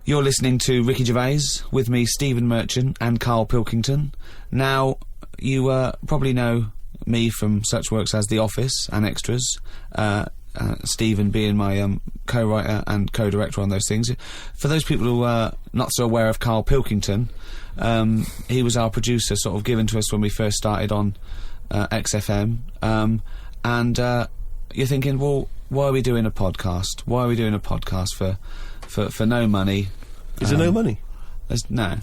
You're listening to Ricky Gervais, with me, Stephen Merchant, and Karl Pilkington. Now, you probably know me from such works as The Office and Extras, Stephen being my co-writer and co-director on those things. For those people who are not so aware of Karl Pilkington, he was our producer, sort of given to us when we first started on XFM, and you're thinking, well, why are we doing a podcast? Why are we doing a podcast for no money? Is there no money? No.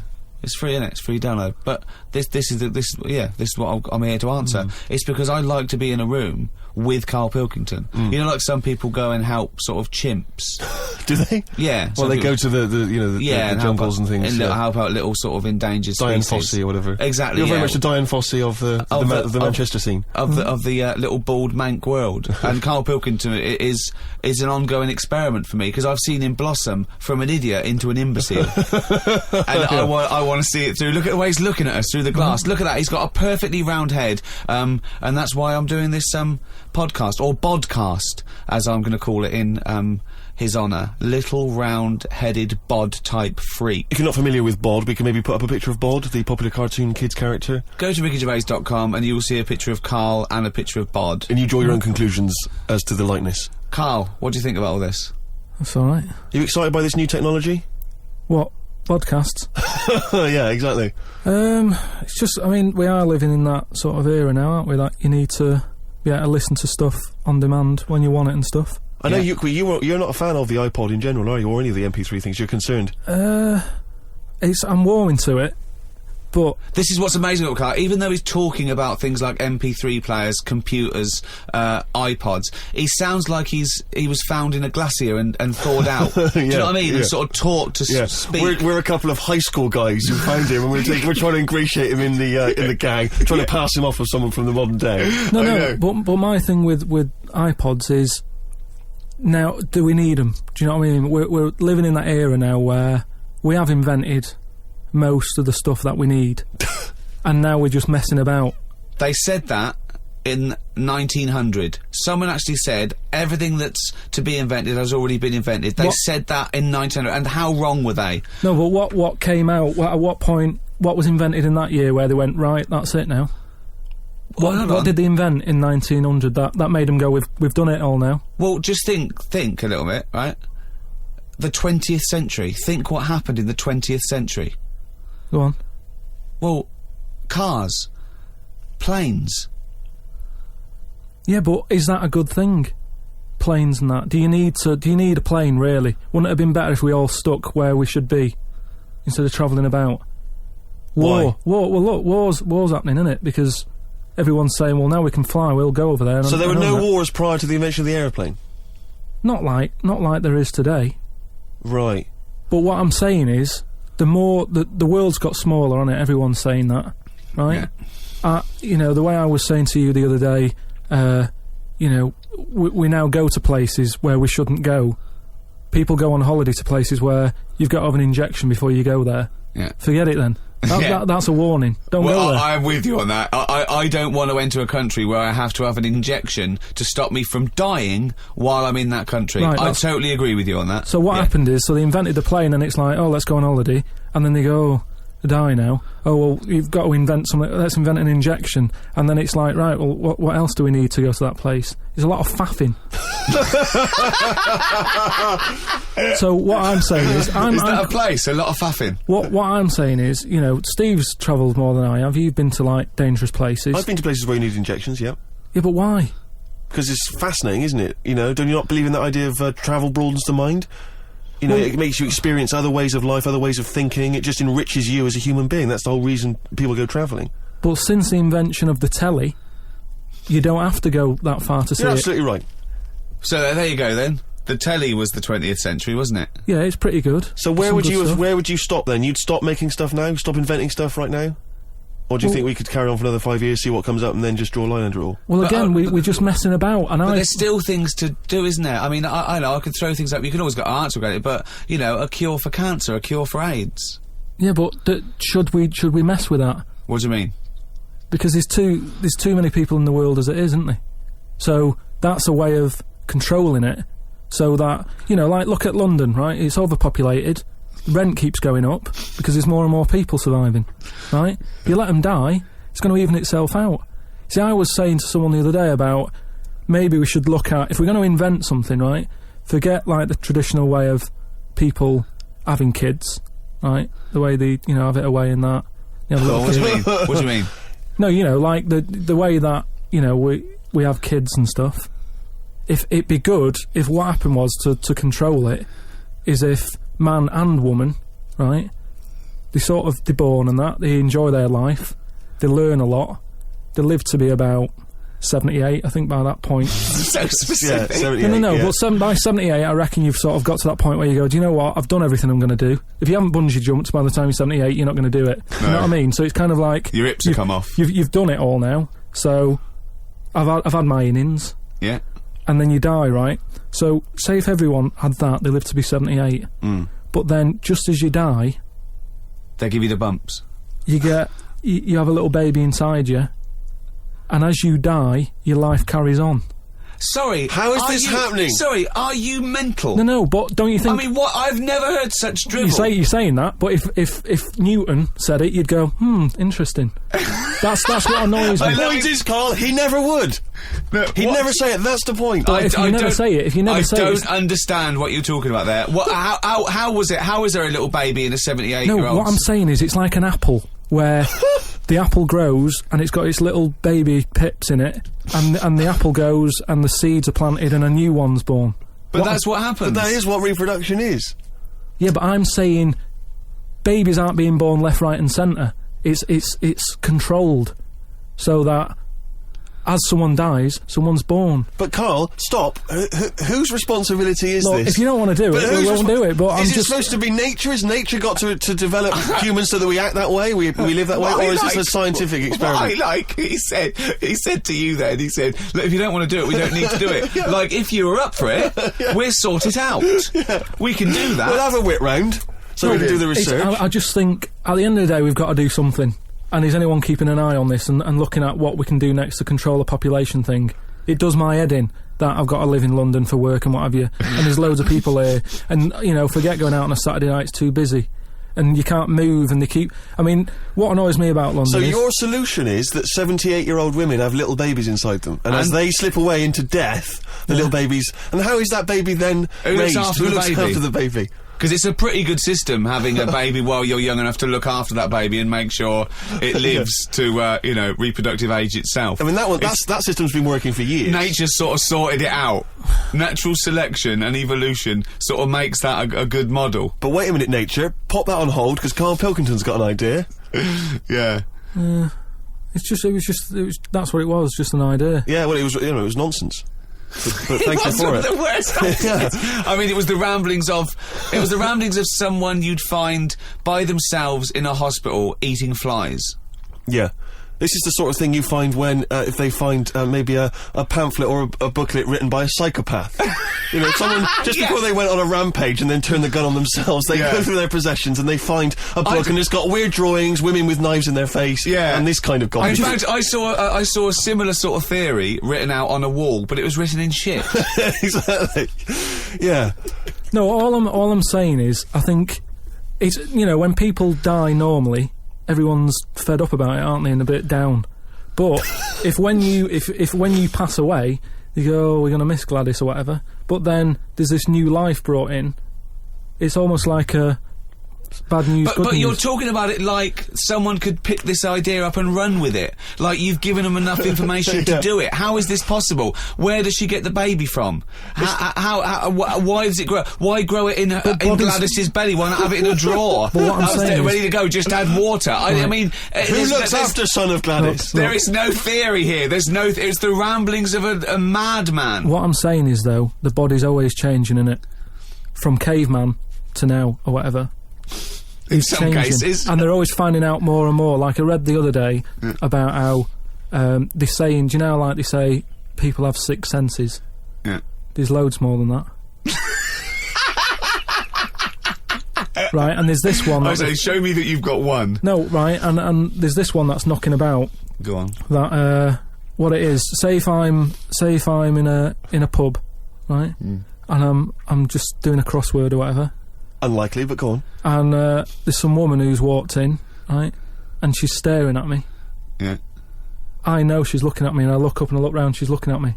It's free, innit? It's free download. But this is what I'm here to answer. It's because I like to be in a room with Karl Pilkington. You know, like some people go and help sort of chimps. Do they? Yeah. Well, they go to the jungles and things. And help out little sort of endangered Diane species. Fossey or whatever. Exactly. You're very much the Diane Fossey of the Manchester scene. Of the little bald mank world. And Karl Pilkington is an ongoing experiment for me, because I've seen him blossom from an idiot into an imbecile. And I want to see it through. Look at the way he's looking at us through the glass. Look at that. He's got a perfectly round head. And that's why I'm doing this podcast, or bodcast, as I'm going to call it in his honour. Little round-headed bod-type freak. If you're not familiar with Bod, we can maybe put up a picture of Bod, the popular cartoon kids character. Go to rickygervais.com and you will see a picture of Karl and a picture of Bod. And you draw your own conclusions as to the likeness. Karl, what do you think about all this? That's alright. Are you excited by this new technology? What? Podcasts? Yeah, exactly. It's just, I mean, we are living in that sort of era now, aren't we? That you need to be able to listen to stuff on demand when you want it and stuff. I know you're not a fan of the iPod in general, are you? Or any of the MP3 things? You're concerned? I'm warming to it, but... This is what's amazing about Karl. Even though he's talking about things like MP3 players, computers, iPods, he sounds like he was found in a glacier and thawed out. Do you know what I mean? And sort of taught to speak. We're a couple of high school guys who found him, and we're trying to ingratiate him in the gang, trying to pass him off as someone from the modern day. No, but my thing with iPods is, now, do we need them? Do you know what I mean? We're living in that era now where we have invented most of the stuff that we need, and now we're just messing about. They said that in 1900. Someone actually said everything that's to be invented has already been invented. They said that in 1900, and how wrong were they? No, but what came out, at what point, what was invented in that year where they went, right, that's it now? What did they invent in 1900 that made them go, we've done it all now? Well, just think a little bit, right? The 20th century. Think what happened in the 20th century. Go on. Well, cars, planes. Yeah, but is that a good thing? Planes and that. Do you need a plane, really? Wouldn't it have been better if we all stuck where we should be instead of travelling about? War. Well, look, war's happening, isn't it? Because everyone's saying, well, now we can fly, we'll go over there. So there were no wars prior to the invention of the aeroplane? Not like there is today. Right. But what I'm saying is, the world's got smaller on it, everyone's saying that, right? Yeah. The way I was saying to you the other day, we now go to places where we shouldn't go. People go on holiday to places where you've got to have an injection before you go there. Yeah. Forget it then. That's a warning. Don't go there. I'm with you on that. I don't want to enter a country where I have to have an injection to stop me from dying while I'm in that country. Right, I totally agree with you on that. So what happened is, they invented the plane, and it's like, oh, let's go on holiday, and then they go, oh, to die now. Oh, well, you've got to invent something. Let's invent an injection. And then it's like, right, well, what else do we need to go to that place? There's a lot of faffing. So what I'm saying is... Is that a place? A lot of faffing? What I'm saying is, Steve's travelled more than I have. You've been to, like, dangerous places. I've been to places where you need injections, yeah. Yeah, but why? Because it's fascinating, isn't it? Don't you not believe in that idea of travel broadens the mind? It makes you experience other ways of life, other ways of thinking. It just enriches you as a human being. That's the whole reason people go travelling. But since the invention of the telly, you don't have to go that far to see it. You're absolutely right. So there you go then. The telly was the 20th century, wasn't it? Yeah, it's pretty good. So where would you stop then? You'd stop making stuff now? Stop inventing stuff right now? Or do you think we could carry on for another 5 years, see what comes up, and then just draw a line under it all? Well, again, we're just messing about, and but there's still things to do, isn't there? I mean, I know, I could throw things up, you can always get an answer about it, but, a cure for cancer, a cure for AIDS. Yeah, but should we mess with that? What do you mean? Because there's too many people in the world as it is, isn't there? So, that's a way of controlling it, so that, like, look at London, right? It's overpopulated. rent keeps going up because there's more and more people surviving, right? You let them die, it's going to even itself out. See, I was saying to someone the other day about maybe we should look at, if we're going to invent something, right, forget, like, the traditional way of people having kids, right, the way they, you know, have it away and that. You know, What do you mean? What do you mean? No, you know, like, the way that, you know, we have kids and stuff. If it'd be good if what happened was to control it is if man and woman, right, they're born and that, they enjoy their life, they learn a lot, they live to be about 78, I think, by that point. So specific. Yeah, 78, No, yeah. but by 78, I reckon you've sort of got to that point where you go, do you know what, I've done everything I'm going to do. If you haven't bungee jumped by the time you're 78, you're not going to do it. You know what I mean? So it's kind of like... Your hips have come off. You've done it all now, so I've had my innings. Yeah. And then you die, right? So, say if everyone had that, they live to be 78. But then, just as you die... They give you the bumps. You get... You have a little baby inside you, and as you die, your life carries on. Sorry. How is this happening? Sorry, are you mental? No, but don't you think... I mean, what? I've never heard such drivel. You're saying that, but if Newton said it, you'd go, interesting. That's what annoys me. The point is, Karl, he never would. No, He'd never say it, that's the point. But if you never say it, I don't understand what you're talking about there. What? How was it? How is there a little baby in a 78-year-old? No, what I'm saying is it's like an apple, where the apple grows and it's got its little baby pips in it, and the apple goes and the seeds are planted and a new one's born. But that's what happens. But that is what reproduction is. Yeah, but I'm saying babies aren't being born left, right and centre. It's controlled, so that as someone dies, someone's born. But Karl, stop. Whose responsibility is Look, this? if you don't want to do it, we won't do it. But is it supposed to be nature? Has nature got to develop humans so that we act that way, we live that way, or is this a scientific experiment? He said to you then, he said, look, if you don't want to do it, we don't need to do it. Like, if you were up for it, we'll sort it out. We can do that. We'll have a wit round, so we can do the research. I just think, at the end of the day, we've got to do something. And is anyone keeping an eye on this and looking at what we can do next to control the population thing? It does my head in that I've got to live in London for work and what have you, and there's loads of people here, and, you know, forget going out on a Saturday night, it's too busy, and you can't move, and they keep... I mean, what annoys me about London So is... your solution is that 78-year-old women have little babies inside them, and as they slip away into death, the little babies... And how is that baby then raised? Who looks after the baby? Because it's a pretty good system, having a baby while you're young enough to look after that baby and make sure it lives to, you know, reproductive age itself. I mean, that system's been working for years. Nature's sort of sorted it out. Natural selection and evolution sort of makes that a good model. But wait a minute, nature. Pop that on hold, because Karl Pilkington's got an idea. Yeah. That's what it was, just an idea. Yeah, well, it was nonsense. But thank you for it. The worst I mean, it was the ramblings of someone you'd find by themselves in a hospital eating flies. Yeah. This is the sort of thing you find when, if they find maybe a pamphlet or a booklet written by a psychopath. You know, someone, just before they went on a rampage and then turned the gun on themselves, they go through their possessions and they find a book and it's got weird drawings, women with knives in their face, and this kind of garbage. In fact, I saw a similar sort of theory written out on a wall, but it was written in shit. Exactly. Yeah. No, all I'm saying is, I think, it's, you know, when people die normally... Everyone's fed up about it, aren't they, and a bit down. But if when you pass away, you go, oh, we're going to miss Gladys or whatever, but then there's this new life brought in, it's almost like a bad news, good but news. you're talking about it like someone could pick this idea up and run with it. Like you've given them enough information to do it. How is this possible? Where does she get the baby from? Why does it grow? Why grow it in Gladys's belly? Why not have it in a drawer? But what I'm saying ready to go, just add water. I mean... Who looks after son of Gladys? There is no theory here. There's no... it's the ramblings of a madman. What I'm saying is, though, the body's always changing, innit? From caveman to now, or whatever. In some cases. And they're always finding out more and more. Like I read the other day about how they're saying, do you know, like they say people have 6 senses? Yeah. There's loads more than that. Right, and there's this one... I say, show me that you've got one. No, right, and there's this one that's knocking about. Go on. That, what it is, say if I'm in a pub, right, and I'm just doing a crossword or whatever, Unlikely, but go on. And there's some woman who's walked in, right, and she's staring at me. Yeah. I know she's looking at me, and I look up and I look round, she's looking at me.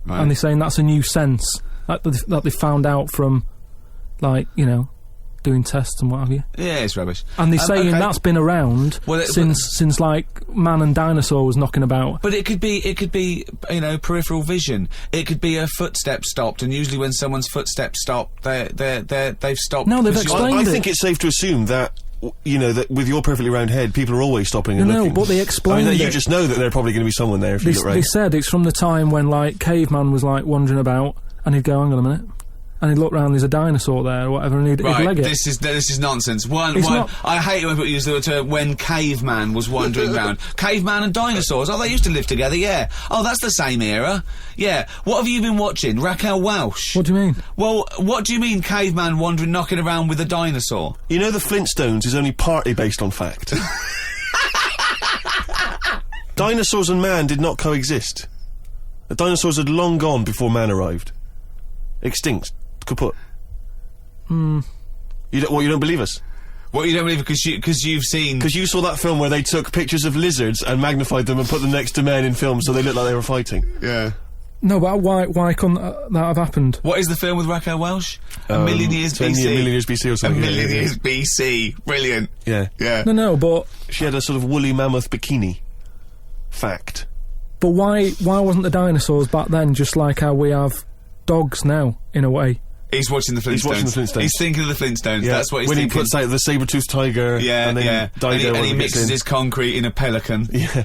Right. And they're saying that's a new sense that they found out from, like, you know, doing tests and what have you. Yeah, it's rubbish. And they're saying that's been around since like man and dinosaur was knocking about. But it could be, you know, peripheral vision. It could be a footstep stopped, and usually when someone's footsteps stop, they've stopped. No, they've explained I think it's safe to assume that, you know, that with your perfectly round head, people are always stopping and looking. No, but they explained it. You just know that there's probably going to be someone there if you look right. They said it's from the time when, like, caveman was, like, wandering about, and he'd go, hang on a minute. And he'd look round, there's a dinosaur there or whatever, and he'd leg it. This is nonsense. I hate when people use the term when caveman was wandering round. Caveman and dinosaurs, they used to live together, yeah. Oh, that's the same era. Yeah. What have you been watching? Raquel Welch? What do you mean? Well, what do you mean caveman wandering, knocking around with a dinosaur? You know the Flintstones is only partly based on fact. Dinosaurs and man did not coexist. The dinosaurs had long gone before man arrived. Extinct. Kaput. You don't believe us? What, you don't believe because you've seen... Because you saw that film where they took pictures of lizards and magnified them and put them next to men in films so they looked like they were fighting. Yeah. No, but why couldn't that have happened? What is the film with Raquel Welch? A Million Years BC. A Million Years BC or something. A Million Years BC. Brilliant. Yeah. Yeah. No, but... She had a sort of woolly mammoth bikini. Fact. But why wasn't the dinosaurs back then just like how we have dogs now, in a way? He's watching the Flintstones. He's thinking of the Flintstones. Yeah. That's what he's when thinking. When he puts out the saber-toothed tiger, and then Dido and he mixes his concrete in a pelican. Yeah.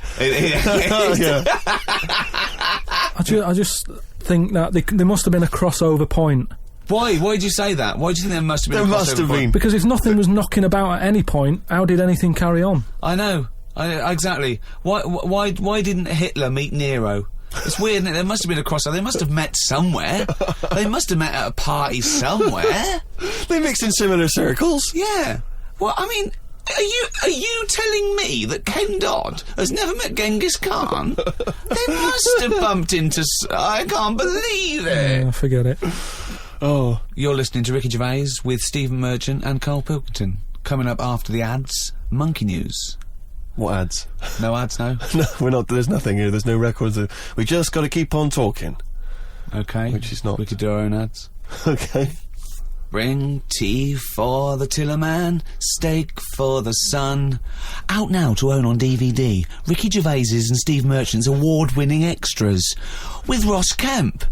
I just think that there must have been a crossover point. Why? Why did you say that? Why do you think there must have been a crossover point? Because if nothing was knocking about at any point, how did anything carry on? I know. Exactly. Why didn't Hitler meet Nero? It's weird, isn't it? There must have been a crossover. They must have met somewhere. They must have met at a party somewhere. They mixed in similar circles. Yeah. Well, I mean, are you telling me that Ken Dodd has never met Genghis Khan? They must have bumped into... I can't believe it. Forget it. Oh. You're listening to Ricky Gervais with Stephen Merchant and Karl Pilkington. Coming up after the ads, Monkey News. What ads? No ads, no? No, we're not. There's nothing here. There's no records. We just got to keep on talking. Okay. Which is not. We could do our own ads. Okay. Bring tea for the Tillerman, steak for the sun. Out now to own on DVD, Ricky Gervais's and Steve Merchant's award-winning extras. With Ross Kemp.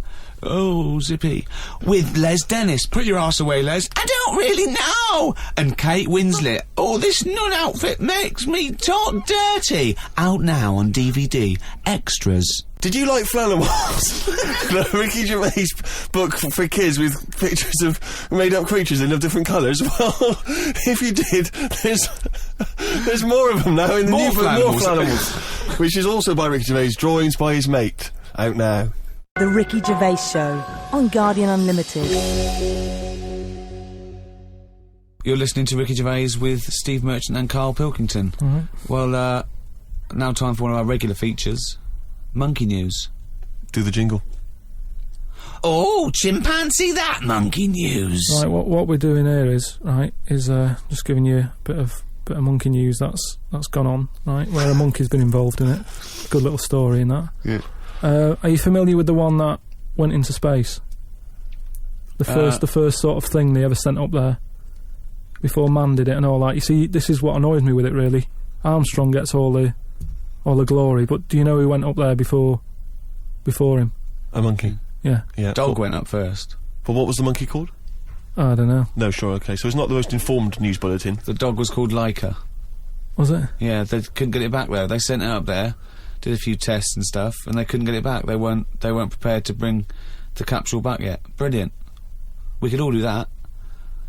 Oh, zippy. With Les Dennis. Put your arse away, Les. I don't really know. And Kate Winslet. Oh, this nun outfit makes me talk dirty. Out now on DVD. Extras. Did you like Flanimals? The Ricky Gervais book for kids with pictures of made-up creatures in of different colours? Well, if you did, there's more of them now in the new book, more Flanimals. Which is also by Ricky Gervais, drawings by his mate. Out now. The Ricky Gervais Show on Guardian Unlimited. You're listening to Ricky Gervais with Steve Merchant and Karl Pilkington. Mm-hmm. Well, now time for one of our regular features, Monkey News. Do the jingle. Oh, chimpanzee that Monkey News. Right, what we're doing here is just giving you a bit of monkey news that's gone on, right? Where a monkey's been involved in it. Good little story in that. Yeah. Are you familiar with the one that went into space? The first sort of thing they ever sent up there before man did it and all that. You see, this is what annoys me with it really. Armstrong gets all the glory, but do you know who went up there before him? A monkey. Yeah. Dog went up first. But what was the monkey called? I don't know. No, sure, okay. So it's not the most informed news bulletin. The dog was called Laika. Was it? Yeah, they couldn't get it back there. They sent it up there, did a few tests and stuff, and they couldn't get it back. They weren't prepared to bring the capsule back yet. Brilliant. We could all do that.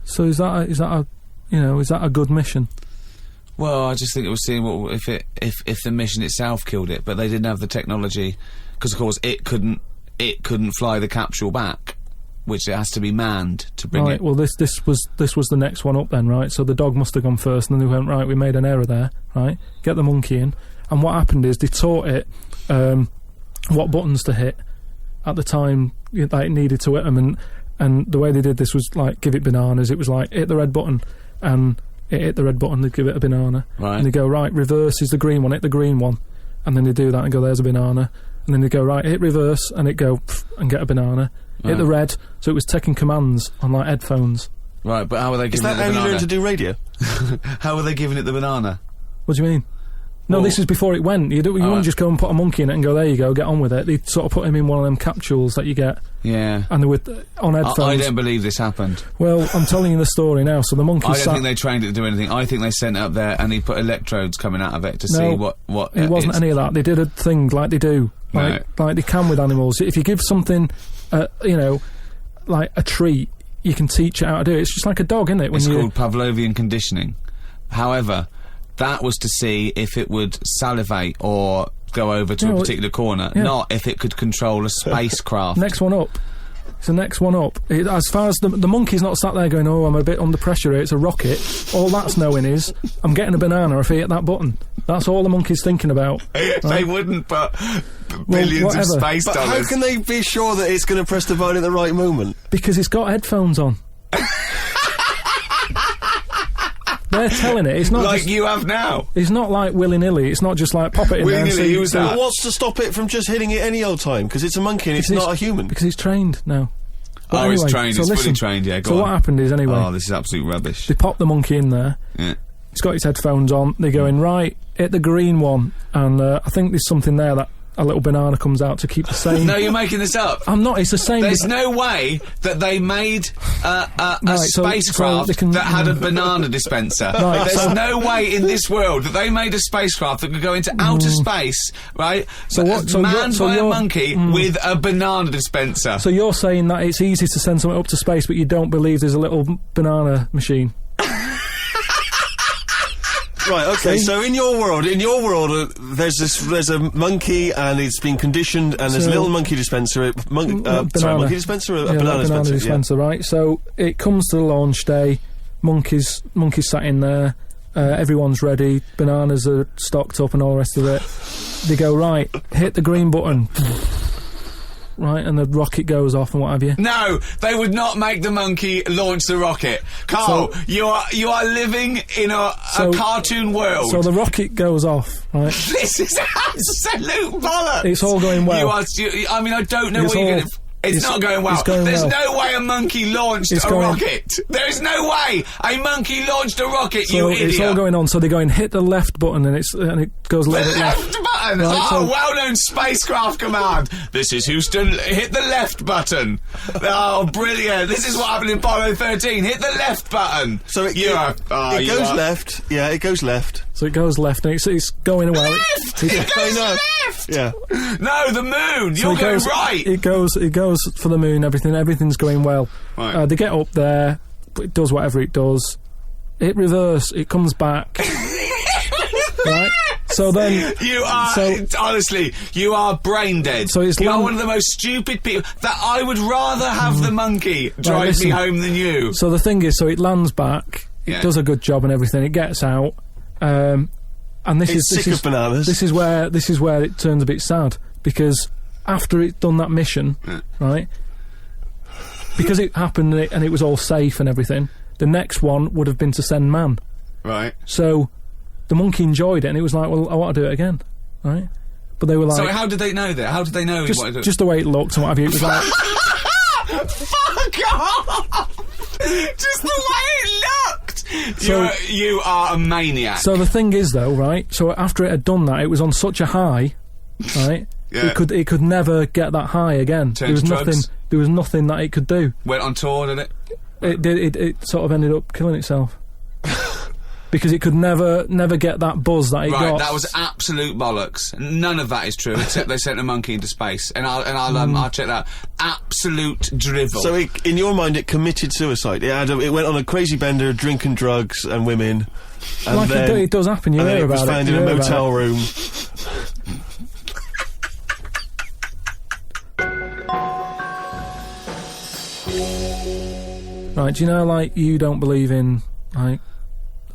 So is that a good mission? Well, I just think it was seeing if the mission itself killed it, but they didn't have the technology, because of course it couldn't fly the capsule back, which it has to be manned to bring it. Right. Well, this was the next one up then, right? So the dog must have gone first, and then they went, right, we made an error there, right? Get the monkey in. And what happened is they taught it what buttons to hit at the time that it needed to hit them, And the way they did this was like give it bananas. It was like hit the red button, and it hit the red button. They'd give it a banana, Right. and they go right. Reverse is the green one. Hit the green one, and then they do that and go there's a banana, and then they go right. Hit reverse, and it go and get a banana. Hit the red. So it was taking commands on like headphones. Right, but how were they Is giving it that the how you banana? learn to do radio? How were they giving it the banana? What do you mean? No, Well- this is before it went. You right. wouldn't just go and put a monkey in it and go, there you go, get on with it. They'd sort of put him in one of them capsules that you get, Yeah. and they were on headphones. I don't believe this happened. Well, I'm telling you the story now. So the monkey I don't sat... think they trained it to do anything. I think they sent it up there and he put electrodes coming out of it to No, see what It wasn't it's- any of that. They did a thing like they do, like they can with animals. If you give something, like a treat, you can teach it how to do it. It's just like a dog, isn't it? It's called Pavlovian conditioning. However, that was to see if it would salivate or go over to a particular corner, not if it could control a spacecraft. Next one up. It's the next one up. As far as the monkey's not sat there going, oh, I'm a bit under pressure here, it's a rocket. All that's knowing is, I'm getting a banana if I hit that button. That's all the monkey's thinking about. They wouldn't put billions of whatever. space But dollars. how can they be sure that it's going to press the button at the right moment? Because it's got headphones on. They're telling it. It's not like just, you have now. it's not like willy-nilly. It's not just like pop it in there and Willy-nilly, see... who's see- that? But what's to stop it from just hitting it any old time? Because it's a monkey and it's Because not a human. Because he's trained now. But Oh, he's anyway, trained. so He's fully listen, trained, yeah, go So on. what happened is, anyway, Oh, this is absolute rubbish. they pop the monkey in there. Yeah. He's got his headphones on. They're going, right, hit the green one. And I think there's something there that a little banana comes out to keep the same... No, you're making this up. I'm not, it's the same... There's no way that they made a Right, so spacecraft they can- that had a banana dispenser. Right, There's so- no way in this world that they made a spacecraft that could go into outer space, right? So what- so manned you're- so by a you're- monkey with a banana dispenser. So you're saying that it's easy to send something up to space, but you don't believe there's a little banana machine? Right, okay, so in your world, there's a monkey and it's been conditioned and there's a So- little monkey dispenser, Banana. monkey dispenser, a Yeah, banana like dispenser, right? So it comes to the launch day, monkeys sat in there, everyone's ready, bananas are stocked up and all the rest of it. They go, right, hit the green button. Right, and the rocket goes off and what have you. No, they would not make the monkey launch the rocket. Karl, So- you are living in a cartoon world. So the rocket goes off, right? This is absolute bollocks. It's all going well. I mean, I don't know It's what you're all- going to... It's not going well. it's going There's well. no way a monkey launched It's a going- rocket. There's no way a monkey launched a rocket, So you idiot. it's all going on, so they go and hit the left button and it goes a The little bit left. left button! Right, Oh, so- well-known spacecraft command. This is Houston. Hit the left button. Oh, brilliant. This is what happened in Apollo 13. Hit the left button. So it goes left. Yeah, it goes left. So it goes left and it's going well. Left! It I goes know. left! Yeah. No, the moon! So You're it going goes, right! It goes for the moon. Everything's going well. Right. They get up there. It does whatever it does. It reverse. It comes back. Right. So then Honestly, you are brain dead. So it's you are land- one of the most stupid people. That I would rather have the monkey drive listen. me home than you. So the thing is, so it lands back. Yeah. It does a good job and everything. It gets out. And this It's is sick of bananas. This is where it turns a bit sad, because after it done that mission, right? Because it happened and it was all safe and everything. The next one would have been to send man. Right. So the monkey enjoyed it, and it was like, well, I want to do it again, right? But they were like, So how did they know that? How did they know he wanted to... just the way it looked and what have you. It was like, Fuck off! Just the way it looked! So- you are a maniac. so the thing is though, right? So after it had done that, it was on such a high, right? Yeah. It could never get that high again. Turned to drugs. There was nothing that it could do. Went on tour, did it? It sort of ended up killing itself. Because it could never get that buzz that it Right, got. that was absolute bollocks. None of that is true, except they sent a monkey into space, and I'll check that. Absolute drivel. So in your mind, it committed suicide. It went on a crazy bender, drinking drugs and women. And like then, it does happen. You and then hear it was about found it. in you a hear about motel it. room. Right, do you know, like, you don't believe in, like,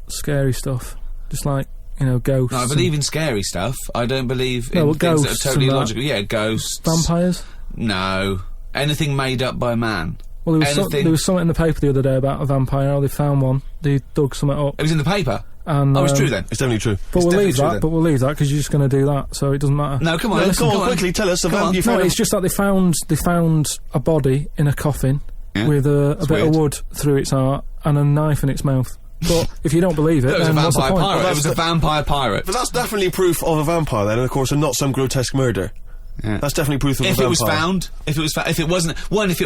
scary stuff? Just like, you know, ghosts. No, I believe in scary stuff. I don't believe No, in well, things that ghosts are totally and that. logical. Yeah, ghosts. Vampires? No. Anything made up by man. Well, anything? there was something in the paper the other day about a vampire. How they found one. They dug something up. It was in the paper. And, it's true then. It's definitely true. But we'll leave that. then. But we'll leave that because you're just going to do that, so it doesn't matter. No, come on. No, come on. quickly, tell us. Come on. You No, found it's just that they found a body in a coffin with a bit weird. of wood through its heart and a knife in its mouth. But if you don't believe it, It was a then what's the vampire point? pirate. Well, It was a vampire pirate. But that's definitely proof of a vampire then, and of course, and not some grotesque murder. Yeah. That's definitely proof of a If vampire. it was found, if it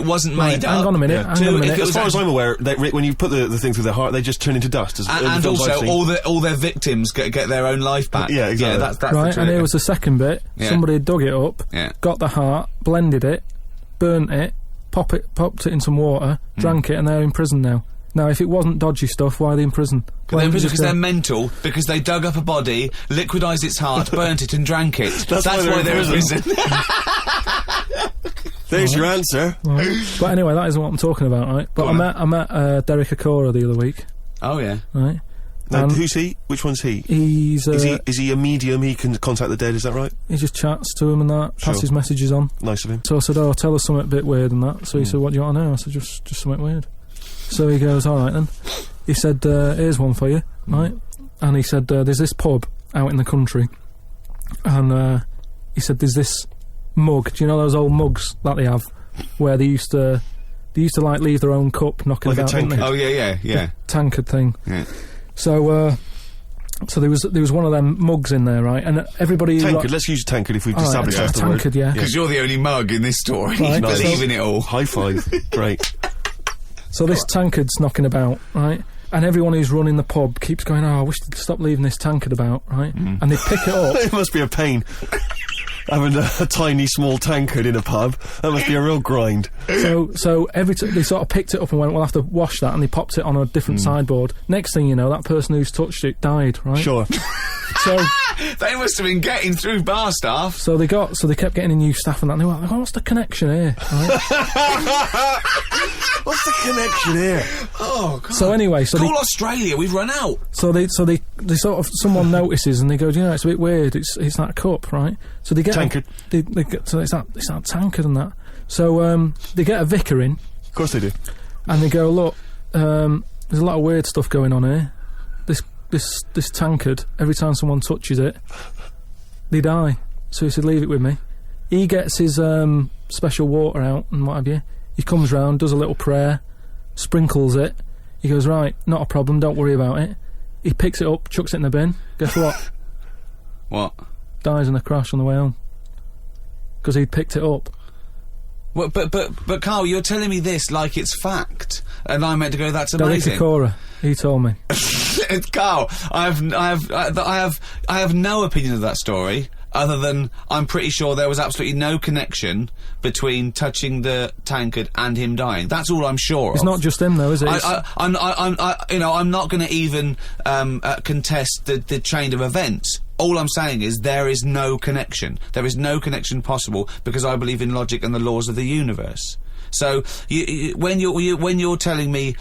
wasn't Right, made up. hang on a minute. Yeah. Hang on a minute. if it As was far as I'm aware, when you put the thing through their heart, they just turn into dust. As, in the and films I've also seen. all their victims get their own life back. Yeah, exactly. that's Right, the and trick. here was the second bit. Yeah. Somebody dug it up, Yeah. got the heart, blended it, burnt it, popped it in some water, drank it, and they're in prison now. Now, if it wasn't dodgy stuff, why are they in prison? They're in prison because they're mental, because they dug up a body, liquidised its heart, burnt it and drank it. That's why they're in prison. There's your answer. Right. But anyway, that isn't what I'm talking about, right? But I met Derek Acora the other week, Oh, yeah. right? Now, And who's he? Which one's he? he's Is he a medium? He can contact the dead, is that right? he just chats to him and that, Sure. passes messages on. Nice of him. So I said, "Oh, tell us something a bit weird and that." So he said, "What do you want to know?" I said, "Just something weird." So he goes, "All right then." He said, "Here's one for you, right?" And he said, "There's this pub out in the country," and he said, "There's this mug. Do you know those old mugs that they have, where they used to like leave their own cup knocking Like a about, didn't they? Oh, yeah. Tankard thing." Yeah. So there was one of them mugs in there, right? And everybody Tankard. Let's use tankard if we've All right, established okay, that's the word. tankard, yeah. Because you're the only mug in this story. Right, You believe so- in it all. High five. Great. So this tankard's knocking about, right? And everyone who's running the pub keeps going, "Oh, I wish they'd stop leaving this tankard about," right? And they pick it up. It must be a pain. Having a tiny, small tankard in a pub. That must be a real grind. So every they sort of picked it up and went, "We'll have to wash that," and they popped it on a different sideboard. Next thing you know, that person who's touched it died, right? Sure. So They must have been getting through bar staff. so they kept getting in new staff and that. And they were like, "Oh, what's the connection here?" Right? What's the connection here? Oh, God. So anyway, so Call Australia, we've run out. they sort of someone notices and they go, "Do you know, it's a bit weird. It's that cup, right?" So they get Tankard. They get, so it's that tankard and that. So they get a vicar in. Of course they do. And they go, "Look, there's a lot of weird stuff going on here. This tankard, every time someone touches it, they die." So he said, "Leave it with me." He gets his special water out and what have you. He comes round, does a little prayer, sprinkles it. He goes, "Right, not a problem, don't worry about it." He picks it up, chucks it in the bin. Guess what? What? Dies in a crash on the way home. Because he'd picked it up. Well, but Karl, you're telling me this like it's fact, and I'm meant to go, "That's Derek amazing." Acora, he told me. Karl, I have no opinion of that story, other than I'm pretty sure there was absolutely no connection between touching the tankard and him dying. That's all I'm sure of. It's not just him though, is it? I'm not going to even contest the chain of events. All I'm saying is there is no connection. There is no connection possible because I believe in logic and the laws of the universe. So when you're telling me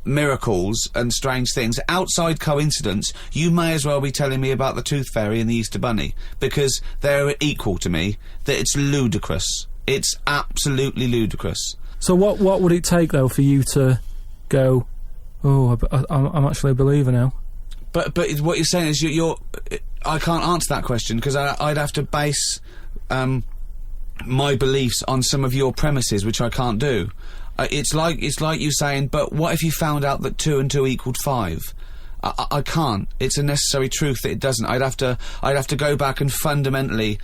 miracles and strange things outside coincidence, you may as well be telling me about the Tooth Fairy and the Easter Bunny, because they're equal to me. That it's ludicrous. It's absolutely ludicrous. So what would it take though for you to go, "Oh, I'm actually a believer now"? But what you're saying is you're I can't answer that question because I'd have to base my beliefs on some of your premises, which I can't do. It's like you saying, "But what if you found out that 2 and 2 equaled 5?" I can't. It's a necessary truth that it doesn't. I'd have to go back and fundamentally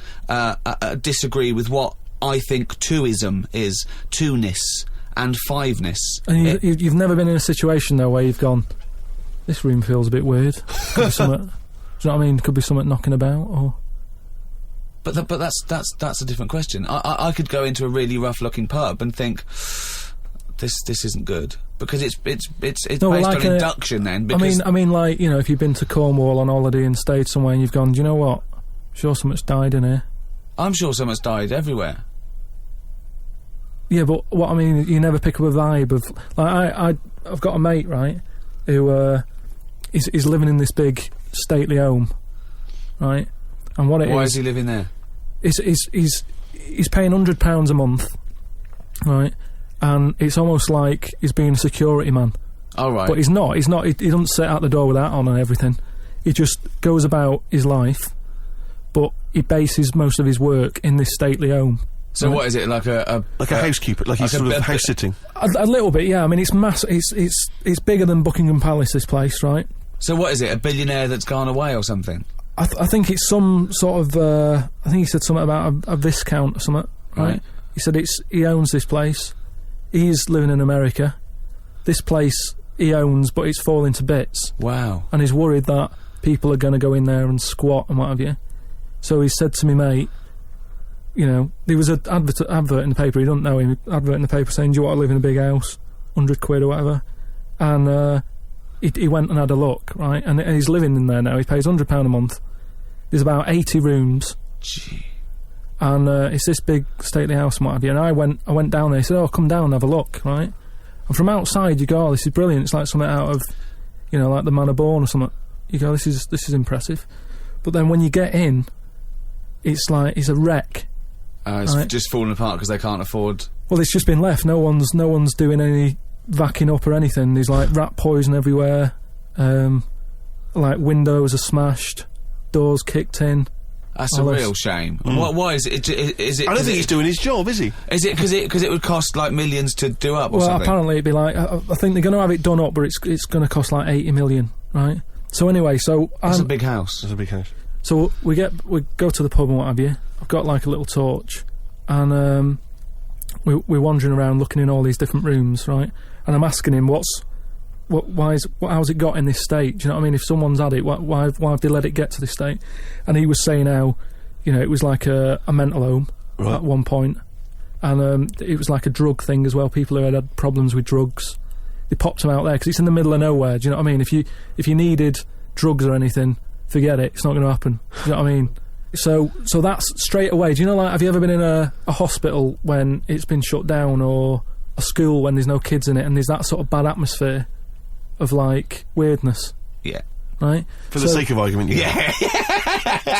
disagree with what I think twoism is, two-ness and fiveness. And you've never been in a situation though where you've gone, "This room feels a bit weird." Could be something, do you know what I mean? Could be something knocking about, or. But that's a different question. I could go into a really rough-looking pub and think, this isn't good, because it's No, based like on induction. Then, because I mean, like, you know, if you've been to Cornwall on holiday and stayed somewhere and you've gone, "Do you know what? Sure, someone's died in here." I'm sure someone's died everywhere. Yeah, but what I mean, you never pick up a vibe of like I've got a mate, right, who is living in this big stately home, right, and what it Why is he living there? he's paying £100 a month, right, and it's almost like he's being a security man. All right. But he's not. He doesn't sit out the door with that on and everything. He just goes about his life, but he bases most of his work in this stately home. So what is it, like a housekeeper, like he's sort of house sitting? A little bit, yeah. I mean, it's massive. It's bigger than Buckingham Palace, this place, right? So what is it, a billionaire that's gone away or something? I think it's some sort of, I think he said something about a viscount or something, right? He said he owns this place. He's living in America. This place he owns, but it's falling to bits. Wow. And he's worried that people are going to go in there and squat and what have you. So he said to me, mate, you know, there was an advert in the paper, he doesn't know him, advert in the paper saying, do you want to live in a big house? 100 quid or whatever. And he went and had a look, right? And he's living in there now. He pays £100 a month. There's about 80 rooms. Gee. And it's this big stately house and what have you. And I went down there. He said, oh, come down and have a look, right? And from outside you go, oh, this is brilliant. It's like something out of, you know, like the Man of Born or something. You go, this is impressive. But then when you get in, it's like, it's a wreck. It's just falling apart because they can't afford... Well, it's just been left. No one's doing any vacuuming up or anything. There's like rat poison everywhere. Like windows are smashed, doors kicked in. That's a real shame. Why is it? Is it? I don't think he's doing his job, is he? Is it because it would cost like millions to do up or something? Well, apparently it'd be like, I think they're going to have it done up, but it's going to cost like 80 million, right? So anyway, it's a big house. It's a big house. So we go to the pub and what have you. I've got like a little torch, and we're wandering around looking in all these different rooms, right? And I'm asking him, how's it got in this state? Do you know what I mean? If someone's had it, why have they let it get to this state? And he was saying how, you know, it was like a mental home at one point, and it was like a drug thing as well. People who had problems with drugs, they popped them out there because it's in the middle of nowhere. Do you know what I mean? If you needed drugs or anything, forget it. It's not going to happen. Do you know what I mean? So that's straight away. Do you know, like, have you ever been in a hospital when it's been shut down, or a school when there's no kids in it, and there's that sort of bad atmosphere of like weirdness? Yeah. Right? For the sake of argument, yeah.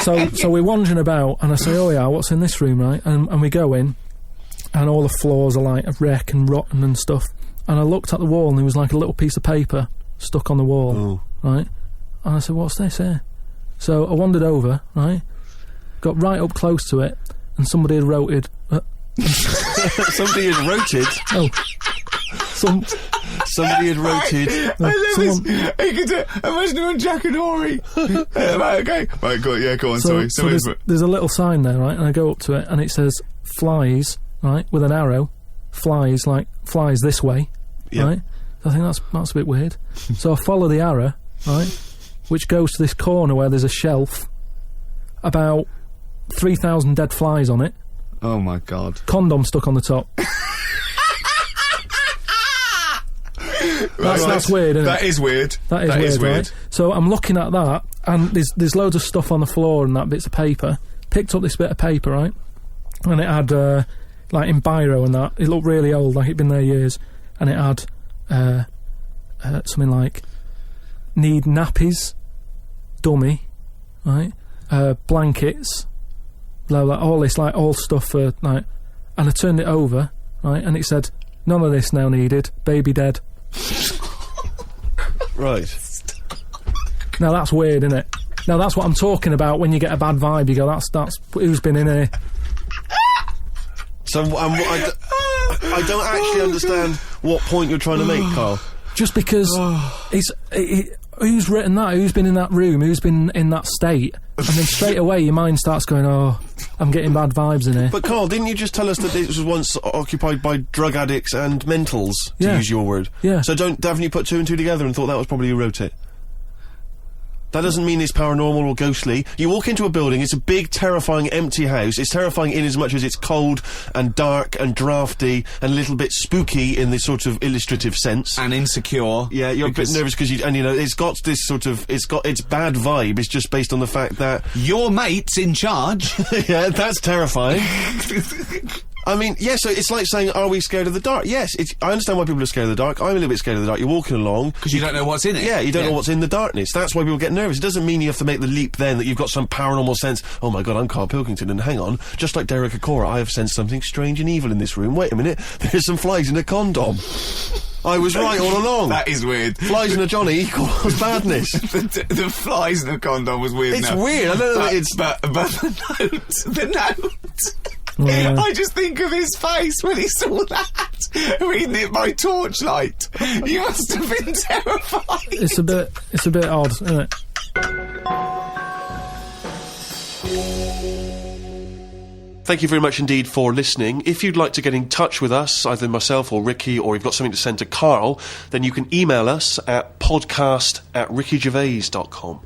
So we're wandering about, and I say, oh yeah, what's in this room, right? And we go in, and all the floors are like a wreck and rotten and stuff. And I looked at the wall, and there was like a little piece of paper stuck on the wall, right? And I said, what's this here? So I wandered over, right? Got right up close to it, and somebody had wrote somebody had wrote Oh. Somebody had rotated. I love this. Imagine him on Jack and Horry. Right, okay. Right, go on, sorry. So there's a little sign there, right? And I go up to it, and it says, flies, right? With an arrow. Flies this way, right? So I think that's a bit weird. So I follow the arrow, right? Which goes to this corner where there's a shelf. About 3,000 dead flies on it. Oh my God. Condom stuck on the top. That's weird, isn't it? That is weird. That is weird. Right? So I'm looking at that, and there's loads of stuff on the floor and that, bits of paper. Picked up this bit of paper, right? And it had, like in biro and that, it looked really old, like it'd been there years. And it had something like, need nappies, dummy, right? Blankets, blah blah, all this, like, all stuff for, like, and I turned it over, right, and it said, none of this now needed, baby dead. Right. Now that's weird, isn't it? Now that's what I'm talking about when you get a bad vibe, you go, that's who's been in here. So I don't actually understand what point you're trying to make, Karl. Just because who's written that? Who's been in that room? Who's been in that state? And then straight away your mind starts going, oh, I'm getting bad vibes in here. But Karl, didn't you just tell us that this was once occupied by drug addicts and mentals, to use your word? Yeah. So haven't you put two and two together and thought that was probably who wrote it? That doesn't mean it's paranormal or ghostly. You walk into a building, it's a big, terrifying, empty house. It's terrifying in as much as it's cold and dark and drafty and a little bit spooky in this sort of illustrative sense. And insecure. Yeah, you're a bit nervous because it's got this sort of, it's got its bad vibe. It's just based on the fact that... Your mate's in charge. Yeah, that's terrifying. I mean, yeah, so it's like saying, are we scared of the dark? Yes, I understand why people are scared of the dark. I'm a little bit scared of the dark. You're walking along. Because you don't know what's in it. Yeah, you don't know what's in the darkness. That's why people get nervous. It doesn't mean you have to make the leap then that you've got some paranormal sense. Oh my God, I'm Karl Pilkington, and hang on, just like Derek Acora, I have sensed something strange and evil in this room. Wait a minute, there's some flies in a condom. I was right all along. That is weird. Flies in a Johnny equals badness. the flies in a condom was weird. It's enough. weird. I don't know. But the note. Yeah. I just think of his face when he saw that, reading it by torchlight. You must have been terrified. It's a bit odd, isn't it? Thank you very much indeed for listening. If you'd like to get in touch with us, either myself or Ricky, or you've got something to send to Karl, then you can email us at podcast@rickygervais.com.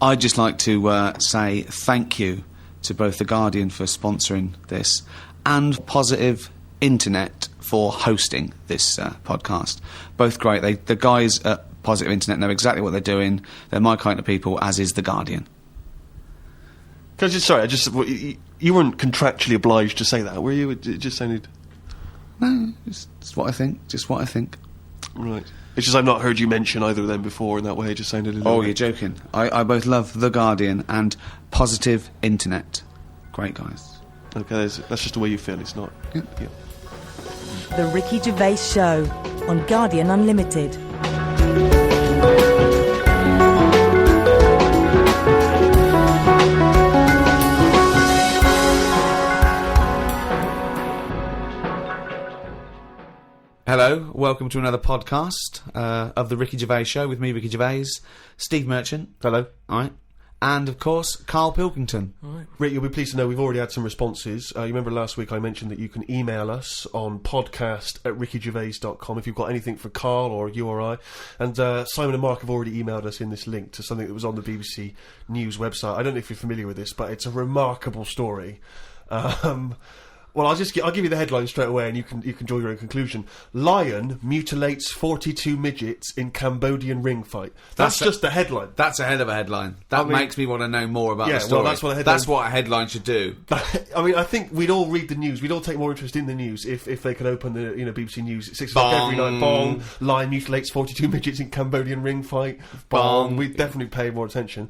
I'd just like to say thank you to both The Guardian for sponsoring this and Positive Internet for hosting this podcast. Both great. The guys at Positive Internet know exactly what they're doing. They're my kind of people, as is The Guardian. You weren't contractually obliged to say that, were you? It just sounded... No, it's what I think. Just what I think. Right. It's just I've not heard you mention either of them before in that way. It just sounded a little... Oh, you're joking. I both love The Guardian and Positive Internet. Great guys. Okay, that's just the way you feel, it's not... Yeah. Yeah. The Ricky Gervais Show on Guardian Unlimited. Hello, welcome to another podcast of the Ricky Gervais Show with me, Ricky Gervais, Steve Merchant. Hello. All right. And, of course, Karl Pilkington. Right. Rick, you'll be pleased to know we've already had some responses. You remember last week I mentioned that you can email us on podcast@rickygervais.com if you've got anything for Karl or you or I. And Simon and Mark have already emailed us in this link to something that was on the BBC News website. I don't know if you're familiar with this, but it's a remarkable story. Well, I'll give you the headline straight away, and you can draw your own conclusion. Lion mutilates 42 midgets in Cambodian ring fight. That's just the headline. That's a hell of a headline. That makes me want to know more about the story. Well, that's what a headline... That's what a headline should do. I mean, I think we'd all read the news. We'd all take more interest in the news if they could open the BBC News at 6 o'clock every night. Bong. Lion mutilates 42 midgets in Cambodian ring fight. Bong. We'd definitely pay more attention.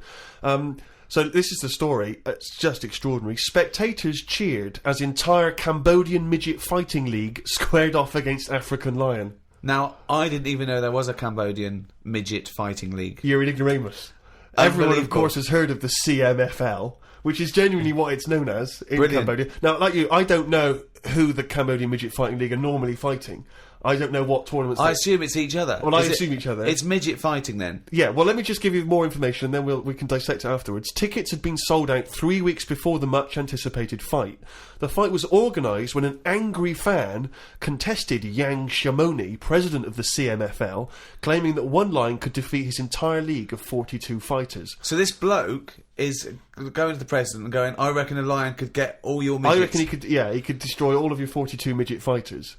So this is the story. It's just extraordinary. Spectators cheered as entire Cambodian midget fighting league squared off against African lion. Now, I didn't even know there was a Cambodian midget fighting league. You're an ignoramus. Everyone, of course, has heard of the CMFL, which is genuinely what it's known as in Cambodia. Now, like you, I don't know who the Cambodian midget fighting league are normally fighting. I don't know what tournaments... I assume it's each other. Well, I assume each other. It's midget fighting, then? Yeah, well, let me just give you more information, and then we can dissect it afterwards. Tickets had been sold out 3 weeks before the much-anticipated fight. The fight was organised when an angry fan contested Yang Shamoni, president of the CMFL, claiming that one lion could defeat his entire league of 42 fighters. So this bloke is going to the president and going, I reckon a lion could get all your midgets. I reckon he could destroy all of your 42 midget fighters.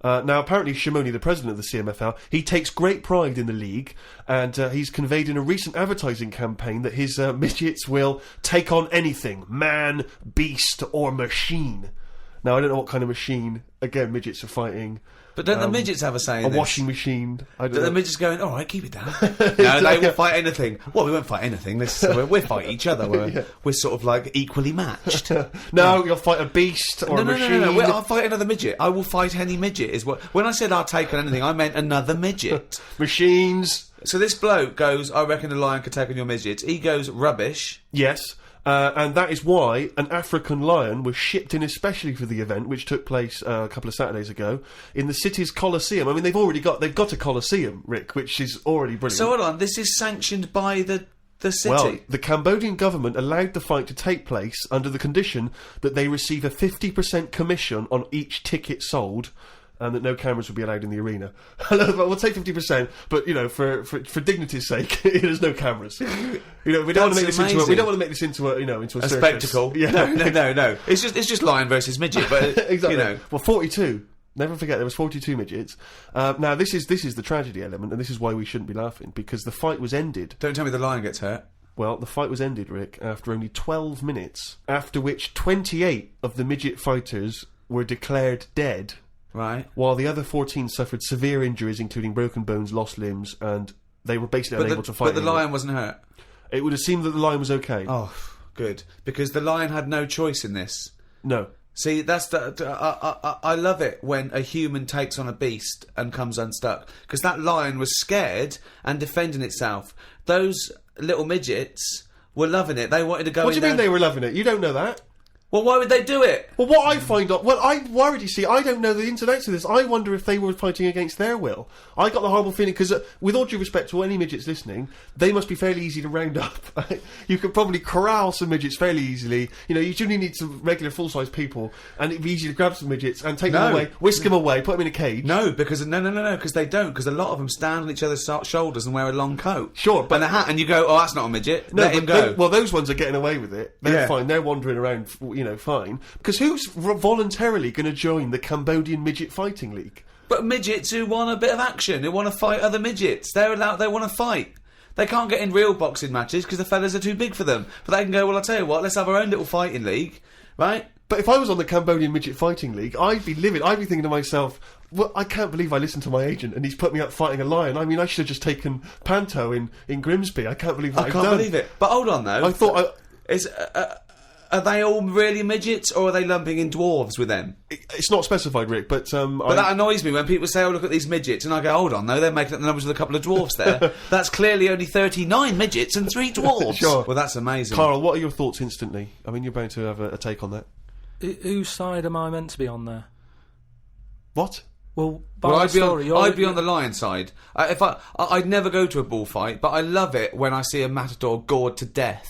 Now, apparently, Shamoni, the president of the CMFL, he takes great pride in the league, and he's conveyed in a recent advertising campaign that his midgets will take on anything, man, beast, or machine. Now, I don't know what kind of machine, again, midgets are fighting. But don't the midgets have a say in a this? Washing machine. I don't know. The midgets going, all right, keep it down. No, they will fight anything. Well, we won't fight anything. We'll fight each other. We're sort of like equally matched. No, you'll fight a beast or a machine. No. I'll fight another midget. I will fight any midget. Is what. When I said I'll take on anything, I meant another midget. Machines. So this bloke goes, I reckon a lion could take on your midgets. He goes, rubbish. Yes. And that is why an African lion was shipped in especially for the event, which took place a couple of Saturdays ago, in the city's Colosseum. I mean, they've got a Colosseum, Rick, which is already brilliant. So hold on, this is sanctioned by the city? Well, the Cambodian government allowed the fight to take place under the condition that they receive a 50% commission on each ticket sold, and that no cameras would be allowed in the arena. We'll take 50%, but for dignity's sake, there's no cameers. We don't want to make this into a circus. Spectacle. Yeah. No. It's just lion versus midget, but exactly. Well, 42. Never forget there was 42 midgets. Now this is the tragedy element, and this is why we shouldn't be laughing, because the fight was ended. Don't tell me the lion gets hurt. Well, the fight was ended, Rick, after only 12 minutes, after which 28 of the midget fighters were declared dead, Right. while the other 14 suffered severe injuries, including broken bones, lost limbs, and they were basically unable to fight But the anymore. lion wasn't hurt. It would have seemed that the lion was okay. Oh, good. Because the lion had no choice in this. No. See, that's I love it when a human takes on a beast and comes unstuck. Because that lion was scared and defending itself. Those little midgets were loving it. They wanted to go in What do you mean there. they were loving it? You don't know that. Well, why would they do it? Well, what I find out... Well, I'm worried, you see. I don't know the ins and outs of this. I wonder if they were fighting against their will. I got the horrible feeling, because with all due respect to any midgets listening, they must be fairly easy to round up. You could probably corral some midgets fairly easily. You know, you only need some regular full-size people, and it'd be easy to grab some midgets and take them away, whisk them away, put them in a cage. No, because no, because they don't. Because a lot of them stand on each other's shoulders and wear a long coat. Sure, but... and a hat, and you go, oh, that's not a midget. No, Let him go. well, those ones are getting away with it. They're Yeah. fine. They're wandering around, fine. Because who's voluntarily going to join the Cambodian Midget Fighting League? But midgets who want a bit of action, who want to fight other midgets, they're allowed. They want to fight. They can't get in real boxing matches because the fellas are too big for them. But they can go, well, I'll tell you what, let's have our own little fighting league, right? But if I was on the Cambodian Midget Fighting League, I'd be livid. I'd be thinking to myself, well, I can't believe I listened to my agent and he's put me up fighting a lion. I mean, I should have just taken Panto in Grimsby. I can't believe what I I've can't done. believe it. But hold on, though. I thought... Are they all really midgets, or are they lumping in dwarves with them? It's not specified, Rick, but... But that annoys me when people say, oh, look at these midgets, and I go, hold on, though, they're making up the numbers with a couple of dwarves there. That's clearly only 39 midgets and 3 dwarves. Sure. Well, that's amazing. Karl, what are your thoughts instantly? I mean, you're bound to have a take on that. Whose side am I meant to be on there? What? Well, by Well, the I'd be story, I'd be on the lion side. I'd never go to a bullfight, but I love it when I see a matador gored to death.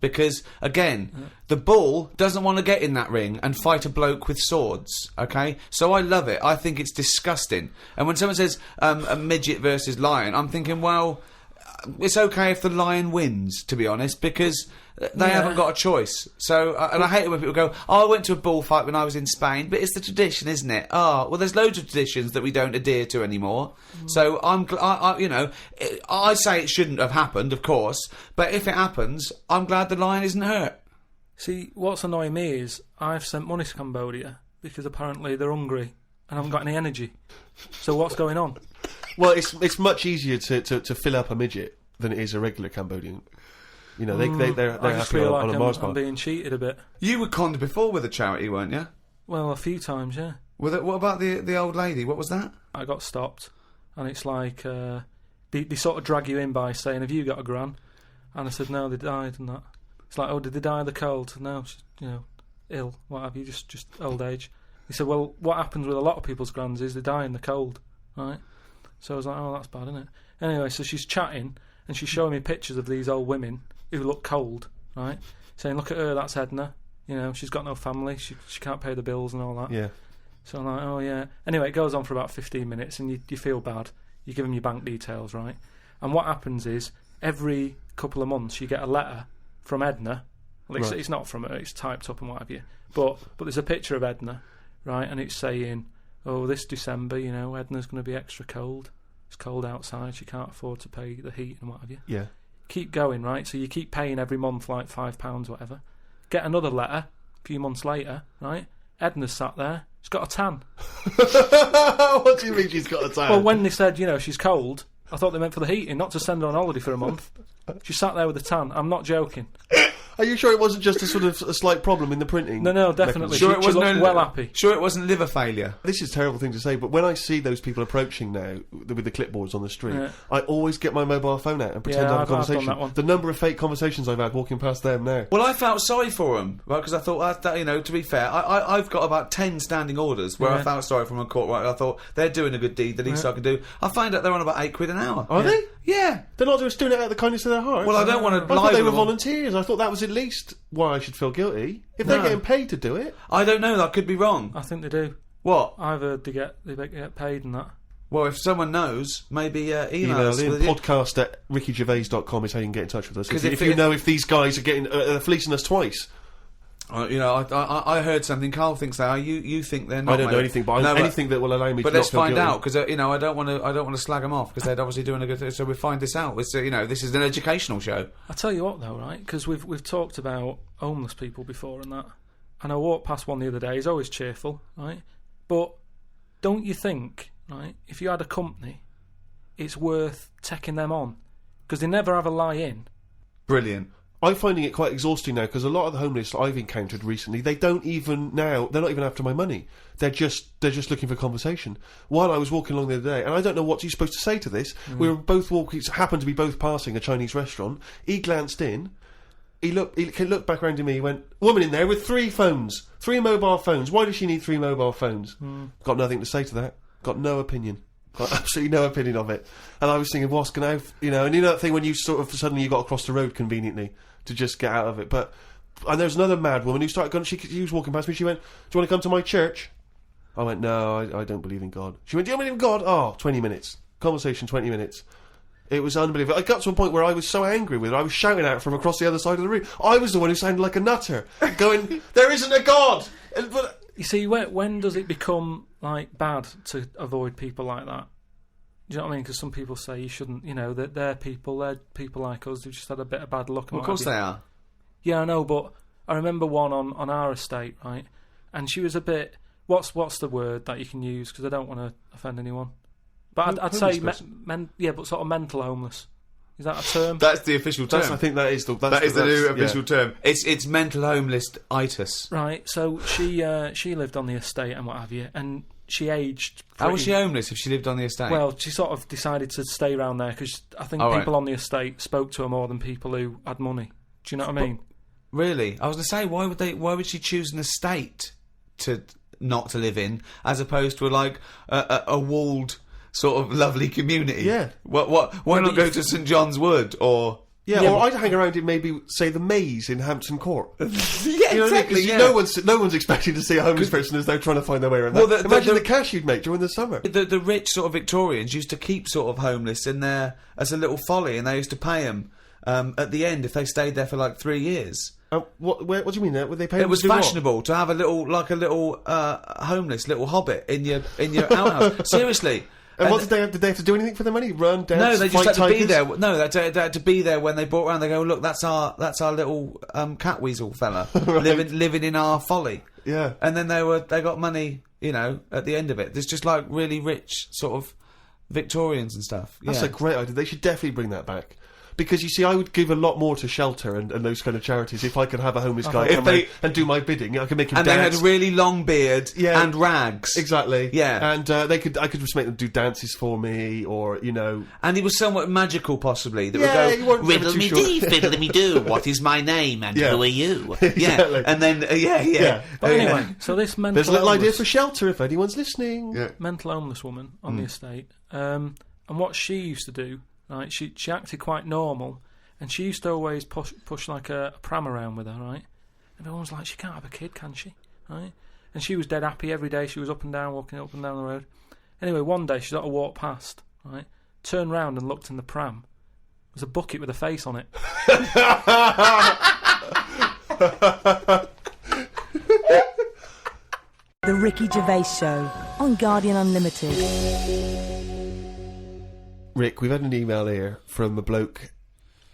Because, again, the bull doesn't want to get in that ring and fight a bloke with swords, okay? So I love it. I think it's disgusting. And when someone says a midget versus lion, I'm thinking, well, it's okay if the lion wins, to be honest, because they haven't got a choice. So, and I hate it when people go, oh, I went to a bullfight when I was in Spain, but it's the tradition, isn't it? Oh, well, there's loads of traditions that we don't adhere to anymore. So I say it shouldn't have happened, of course, but if it happens, I'm glad the lion isn't hurt. See, what's annoying me is I've sent money to Cambodia because apparently they're hungry and haven't got any energy. So what's going on? Well, it's much easier to fill up a midget than it is a regular Cambodian. You know, they're I just happy feel on like a Mars I'm bar. being cheated a bit. You were conned before with a charity, weren't you? Well, a few times, yeah. What about the old lady? What was that? I got stopped, and it's like they sort of drag you in by saying, "Have you got a gran?" And I said, "No, they died," and that. It's like, "Oh, did they die of the cold?" No, she's, ill. What have you? Just old age. He said, "Well, what happens with a lot of people's grans is they die in the cold, right?" So I was like, "Oh, that's bad, isn't it?" Anyway, so she's chatting and she's showing me pictures of these old women who look cold, right? Saying, "Look at her, that's Edna. She's got no family. She can't pay the bills and all that." Yeah. So I'm like, "Oh yeah." Anyway, it goes on for about 15 minutes, and you feel bad. You give them your bank details, right? And what happens is every couple of months you get a letter from Edna. Well, it's not from her; it's typed up and what have you. But there's a picture of Edna, right? And it's saying, "Oh, this December, Edna's going to be extra cold. It's cold outside. She can't afford to pay the heat and what have you." Yeah. Keep going, right? So you keep paying every month like £5, whatever. Get another letter a few months later, right? Edna's sat there. She's got a tan. What do you mean she's got a tan? Well, when they said, she's cold, I thought they meant for the heating, not to send her on holiday for a month. She sat there with a tan. I'm not joking. Are you sure it wasn't just a slight problem in the printing? No, definitely. Sure, she looked well happy. Sure, it wasn't liver failure. This is a terrible thing to say, but when I see those people approaching now with the clipboards on the street, I always get my mobile phone out and pretend to have a conversation. I've done that one. The number of fake conversations I've had walking past them now. Well, I felt sorry for them, right? Because I thought that to be fair, I've got about 10 standing orders where I felt sorry for them in court. Right, I thought they're doing a good deed. The least I can do. I find out they're on about £8 an hour. Are they? Yeah. They're not just doing it out of the kindness of their hearts. Well, I don't want to I lie thought they with were them. volunteers. I thought that was at least why I should feel guilty. If they're getting paid to do it. I don't know. I could be wrong. I think they do. What? I've heard they get paid and that. Well, if someone knows, maybe email us. In podcast@rickygervais.com is how you can get in touch with us. Because if you know if these guys are getting fleecing us twice. I heard something. Karl thinks they are. You think they're not. I don't know anything, but anything that will allow me. But to let's not feel find guilty. out, because I don't want to slag them off, because they're obviously doing a good thing. So we find this out. It's this is an educational show. I tell you what, though, right? Because we've talked about homeless people before and that. and I walked past one the other day. He's always cheerful, right? But don't you think, right, if you had a company, it's worth taking them on? Because they never have a lie-in. Brilliant. I'm finding it quite exhausting now, because a lot of the homeless I've encountered recently, they're not even after my money. They're just looking for conversation. While I was walking along the other day, and I don't know what you're supposed to say to this, we were both walking, happened to be both passing a Chinese restaurant. He glanced in, he looked back around to me, he went, woman in there with 3 phones, 3 mobile phones. Why does she need 3 mobile phones? Got nothing to say to that. Got no opinion. Got absolutely no opinion of it. And I was thinking, what's going to, and you know that thing when you sort of suddenly you got across the road conveniently to just get out of it. And there's another mad woman who started going, she was walking past me, she went, do you want to come to my church? I went, no, I don't believe in God. She went, do you believe in God? Oh, 20 minutes. Conversation, 20 minutes. It was unbelievable. I got to a point where I was so angry with her, I was shouting at her from across the other side of the room. I was the one who sounded like a nutter, going, there isn't a God! But you see, when does it become, like, bad to avoid people like that? Do you know what I mean? Because some people say you shouldn't, that they're people like us who've just had a bit of bad luck. Well, of course they are. Yeah, I know, but I remember one on our estate, right? And she was a bit... What's the word that you can use? Because I don't want to offend anyone. But I'd say, but sort of mental homeless. Is that a term? That's the official term. I think that is the new official term. It's mental homeless-itis. Right, so she lived on the estate and what have you, and she aged... How was she homeless if she lived on the estate? Well, she sort of decided to stay around there because I think people on the estate spoke to her more than people who had money. Do you know what I mean? Really? I was going to say, why would she choose an estate not to live in, as opposed to a walled sort of lovely community? Yeah. Why not go to St John's Wood or... Yeah, or I'd hang around in maybe, say, the Maze in Hampton Court. Exactly. No one's expecting to see a homeless person as they're trying to find their way around. Well, imagine the cash you'd make during the summer. The rich sort of Victorians used to keep sort of homeless in there as a little folly, and they used to pay them at the end if they stayed there for like 3 years. What do you mean? Would they pay? It was fashionable to have a little homeless little hobbit in your outhouse. Seriously. And what did they have to do anything for their money? Run, dance, no, they just had to tigers? be there. No, they had to be there when they brought around. They go, look, that's our little cat weasel fella right. living in our folly. Yeah, and then they got money, at the end of it. There's just like really rich sort of Victorians and stuff. That's a great idea. They should definitely bring that back. Because, you see, I would give a lot more to shelter and those kind of charities if I could have a homeless guy come in and do my bidding. I could make him dance. And they had a really long beard and rags. Exactly. Yeah. And I could just make them do dances for me, or, And he was somewhat magical, possibly. That would go, riddle-me-dee, fiddle-me-doo, what is my name and who are you? Exactly. Yeah. And then, But anyway, so this mental There's a little idea for shelter if anyone's listening. Yeah. Mental homeless woman on the estate. And what she used to do... Right, she acted quite normal, and she used to always push like a pram around with her, right? And everyone was like, she can't have a kid, can she? Right? And she was dead happy every day. She was up and down, walking up and down the road. Anyway, one day she sort of walked past, right? Turned round and looked in the pram. There was a bucket with a face on it. The Ricky Gervais Show on Guardian Unlimited. Rick, we've had an email here from a bloke.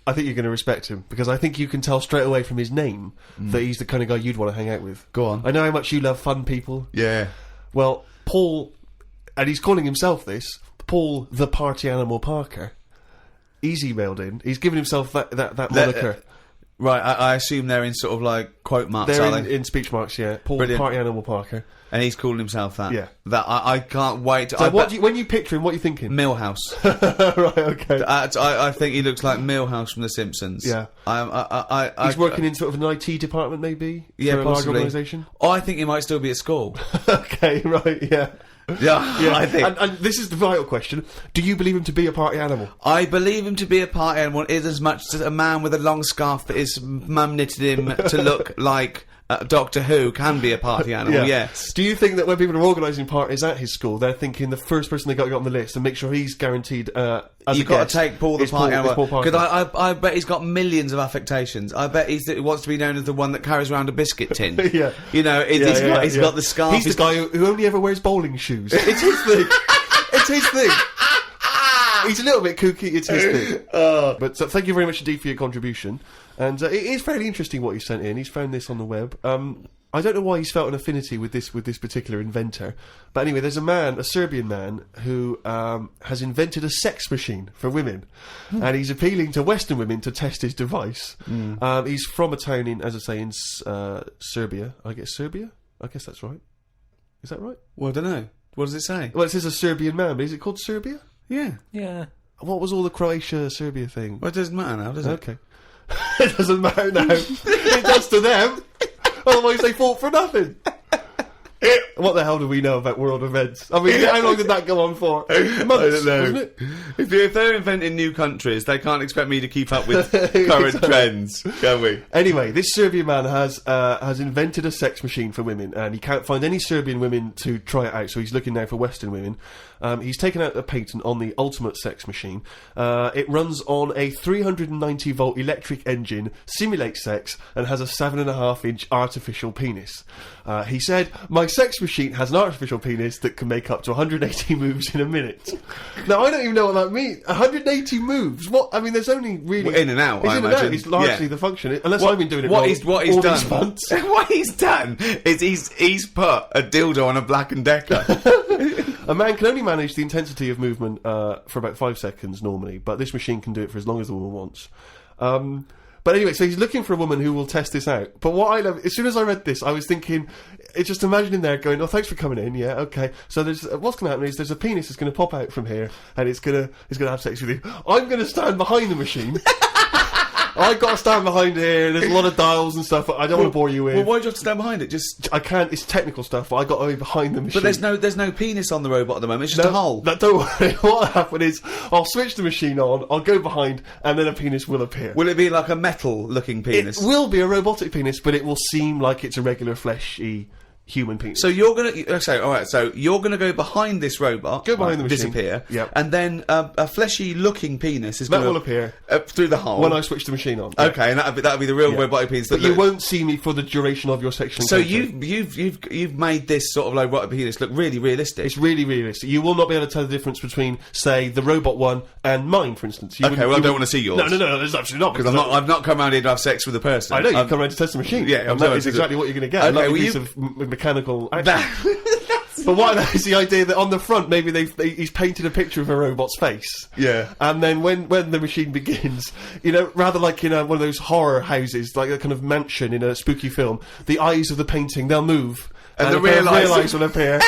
I think you're going to respect him, because I think you can tell straight away from his name that he's the kind of guy you'd want to hang out with. Go on. I know how much you love fun people. Yeah. Well, Paul, and he's calling himself this, Paul the Party Animal Parker. He's emailed in. He's given himself that moniker. Right, I assume they're in sort of like quote marks, they're are they? in speech marks, yeah. Paul the Party Animal Parker. And he's calling himself that. Yeah. That I can't wait. So when you picture him, what are you thinking? Millhouse. Right, okay. I think he looks like Millhouse from The Simpsons. Yeah. He's working in sort of an IT department, maybe? Yeah, for a large organisation? Oh, I think he might still be at school. Okay, right, yeah. Yeah, I think. And this is the vital question. Do you believe him to be a party animal? I believe him to be a party animal is as much as a man with a long scarf that his mum knitted him to look like Doctor Who can be a party animal, yes. Do you think that when people are organising parties at his school, they're thinking the first person they got to get on the list and make sure he's guaranteed as you've got to take Paul the party animal? Because I bet he's got millions of affectations. I bet he wants to be known as the one that carries around a biscuit tin. Yeah. He's got the scarf. He's the guy who only ever wears bowling shoes. It's his thing. It's his thing. He's a little bit kooky, it's his thing. But thank you very much indeed for your contribution. And it is fairly interesting what you sent in. He's found this on the web. I don't know why he's felt an affinity with this particular inventor, but anyway, there's a Serbian man who has invented a sex machine for women, and he's appealing to Western women to test his device. He's from a town in, as I say, in Serbia. I guess Serbia. I guess that's right. Is that right? Well, I don't know. What does it say? Well, it says a Serbian man, but is it called Serbia? Yeah. Yeah. What was all the Croatia-Serbia thing? Well, it doesn't matter now, does it? Okay. It doesn't matter now. It does to them. Otherwise they fought for nothing. What the hell do we know about world events? I mean, how long did that go on for? Months, I don't know. wasn't it? If they're inventing new countries, they can't expect me to keep up with current trends, can we? Anyway, this Serbian man has invented a sex machine for women, and he can't find any Serbian women to try it out, so he's looking now for Western women. He's taken out a patent on the ultimate sex machine. It runs on a 390-volt electric engine, simulates sex, and has a 7.5-inch artificial penis. He said, "My sex machine has an artificial penis that can make up to 180 moves in a minute." Now, I don't even know what that means. 180 moves? What? I mean, there's only really... Well, in and out, it's I in imagine. And out. It's largely the function. Unless I've been doing it what wrong. he's all done. these months. What he's done is he's put a dildo on a Black & Decker. A man can only manage the intensity of movement for about 5 seconds normally, but this machine can do it for as long as the woman wants. But anyway, so he's looking for a woman who will test this out. But what I love, as soon as I read this, I was thinking, it's just imagining there going, "Oh, thanks for coming in. Yeah, okay. So there's what's going to happen is there's a penis that's going to pop out from here, and it's going to have sex with you. I'm going to stand behind the machine." I've got to stand behind here. There's a lot of dials and stuff. I don't want to bore you with. Well, why do you have to stand behind it? Just I can't. It's technical stuff, but I got to be behind the machine. But there's no penis on the robot at the moment. It's just a hole. Don't worry. What'll happen is I'll switch the machine on. I'll go behind, and then a penis will appear. Will it be like a metal-looking penis? It will be a robotic penis, but it will seem like it's a regular fleshy human penis. So you're gonna So you're gonna go behind this robot, go behind the machine, disappear, yep. And then a fleshy-looking penis is that going will appear through the hole when I switch the machine on. Okay, and that'll be the real robotic penis. But you won't see me for the duration of your sexual So encounter. you've made this sort of like robotic penis look really realistic. It's really realistic. You will not be able to tell the difference between, say, the robot one and mine, for instance. I don't want to see yours. No, there's absolutely not. Because I've not come around here to have sex with a person. I know, you've come around to test the machine. Yeah, and that is exactly what you're going to get. Okay, a piece of mechanical action. But what is the idea that on the front maybe he's painted a picture of a robot's face. Yeah. And then when the machine begins, you know, rather like in one of those horror houses, like a kind of mansion in a spooky film, the eyes of the painting, they'll move. And the real eyes will appear,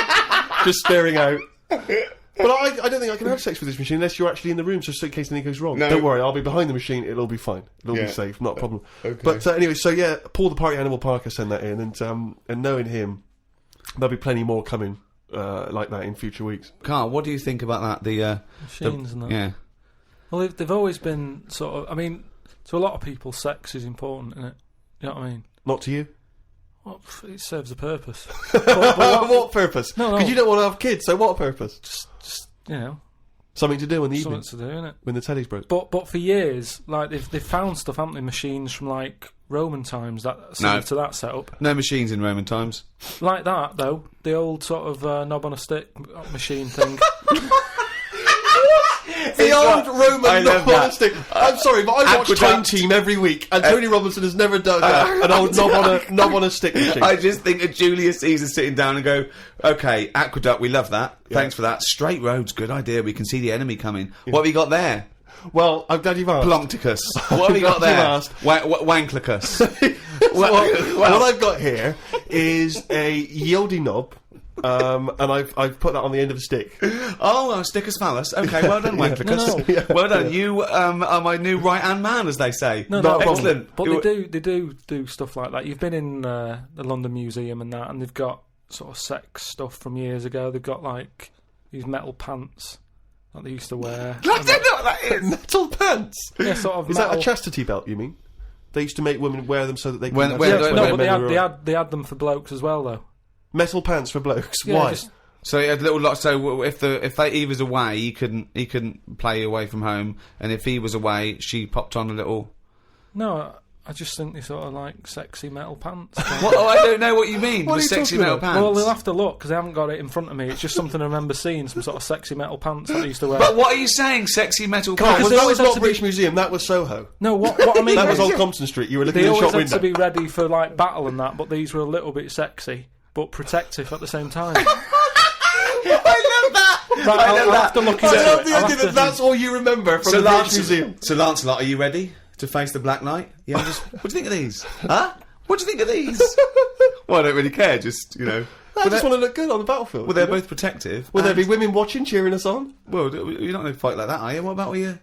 just staring out. But I don't think I can have sex with this machine unless you're actually in the room, just in case anything goes wrong. No. Don't worry, I'll be behind the machine, it'll be fine. It'll be safe, not a problem. Okay. But anyway, so yeah, Paul the Party Animal Parker sent that in, and knowing him, there'll be plenty more coming like that in future weeks. Karl, what do you think about that? The machines and that. Yeah. Well, they've always been sort of... I mean, to a lot of people, sex is important, isn't it? You know what I mean? Not to you? Well, it serves a purpose. What purpose? No. Because you don't want to have kids, so what purpose? Just you know... Something to do in the evening. Something to do, innit? When the telly's broke. But for years, like, they've found stuff, haven't they? Machines from, like, Roman times, similar to that setup. No machines in Roman times. Like that, though. The old sort of knob on a stick machine thing. The old Roman knob on a stick. I'm sorry, but I watch Aqueduct. Time Team every week, and Tony Robinson has never done that. An old knob on a stick machine. I just think of Julius Caesar sitting down and go, "Okay, aqueduct, we love that. Yeah. Thanks for that. Straight roads, good idea. We can see the enemy coming. What have you got there? Well, I'm glad you've asked. Ploncticus. What have you got there? Wanklicus. What I've got here is a Yodi knob. And I've put that on the end of a stick. Oh, sticker's phallus. Okay, well done, Wanklicus. No. Well done. You are my new right-hand man, as they say. No, excellent. But they do stuff like that. You've been in the London Museum and that, and they've got sort of sex stuff from years ago. They've got like these metal pants that they used to wear. I don't know what that is. Metal pants. Yeah, sort of. Is metal. that a chastity belt? You mean? They used to make women wear them so that they can. When- have when- sex when- when No, men were but they had them for blokes as well, though. metal pants for blokes. Yeah, Why? just- So he had a little lot. So if Eve was away, he couldn't play away from home, and if he was away, she popped on a little. No, I just think they sort of like sexy metal pants. What? Oh, I don't know what you mean What with are you sexy talking metal about? pants. Well, they'll have to look because I haven't got it in front of me. It's just something I remember seeing, some sort of sexy metal pants that I used to wear. But what are you saying, sexy metal Carl, pants? they that always was had not to British Museum, that was Soho. No, what I mean That was is Old Compton Street. You were looking they in the always shop had to window. be ready for like battle and that, but these were a little bit sexy but protective at the same time. I love that. Right, I'll have to look into I love it. the I'll idea have to- that that's all you remember from the British Museum. So Lancelot, are you ready to face the Black Knight? Yeah. What do you think of these? Huh? What do you think of these? Well, I don't really care. Just I just want to look good on the battlefield. Well, they're both protective. Will there and- be women watching, cheering us on? Well, you're not going to fight like that, are you? What about your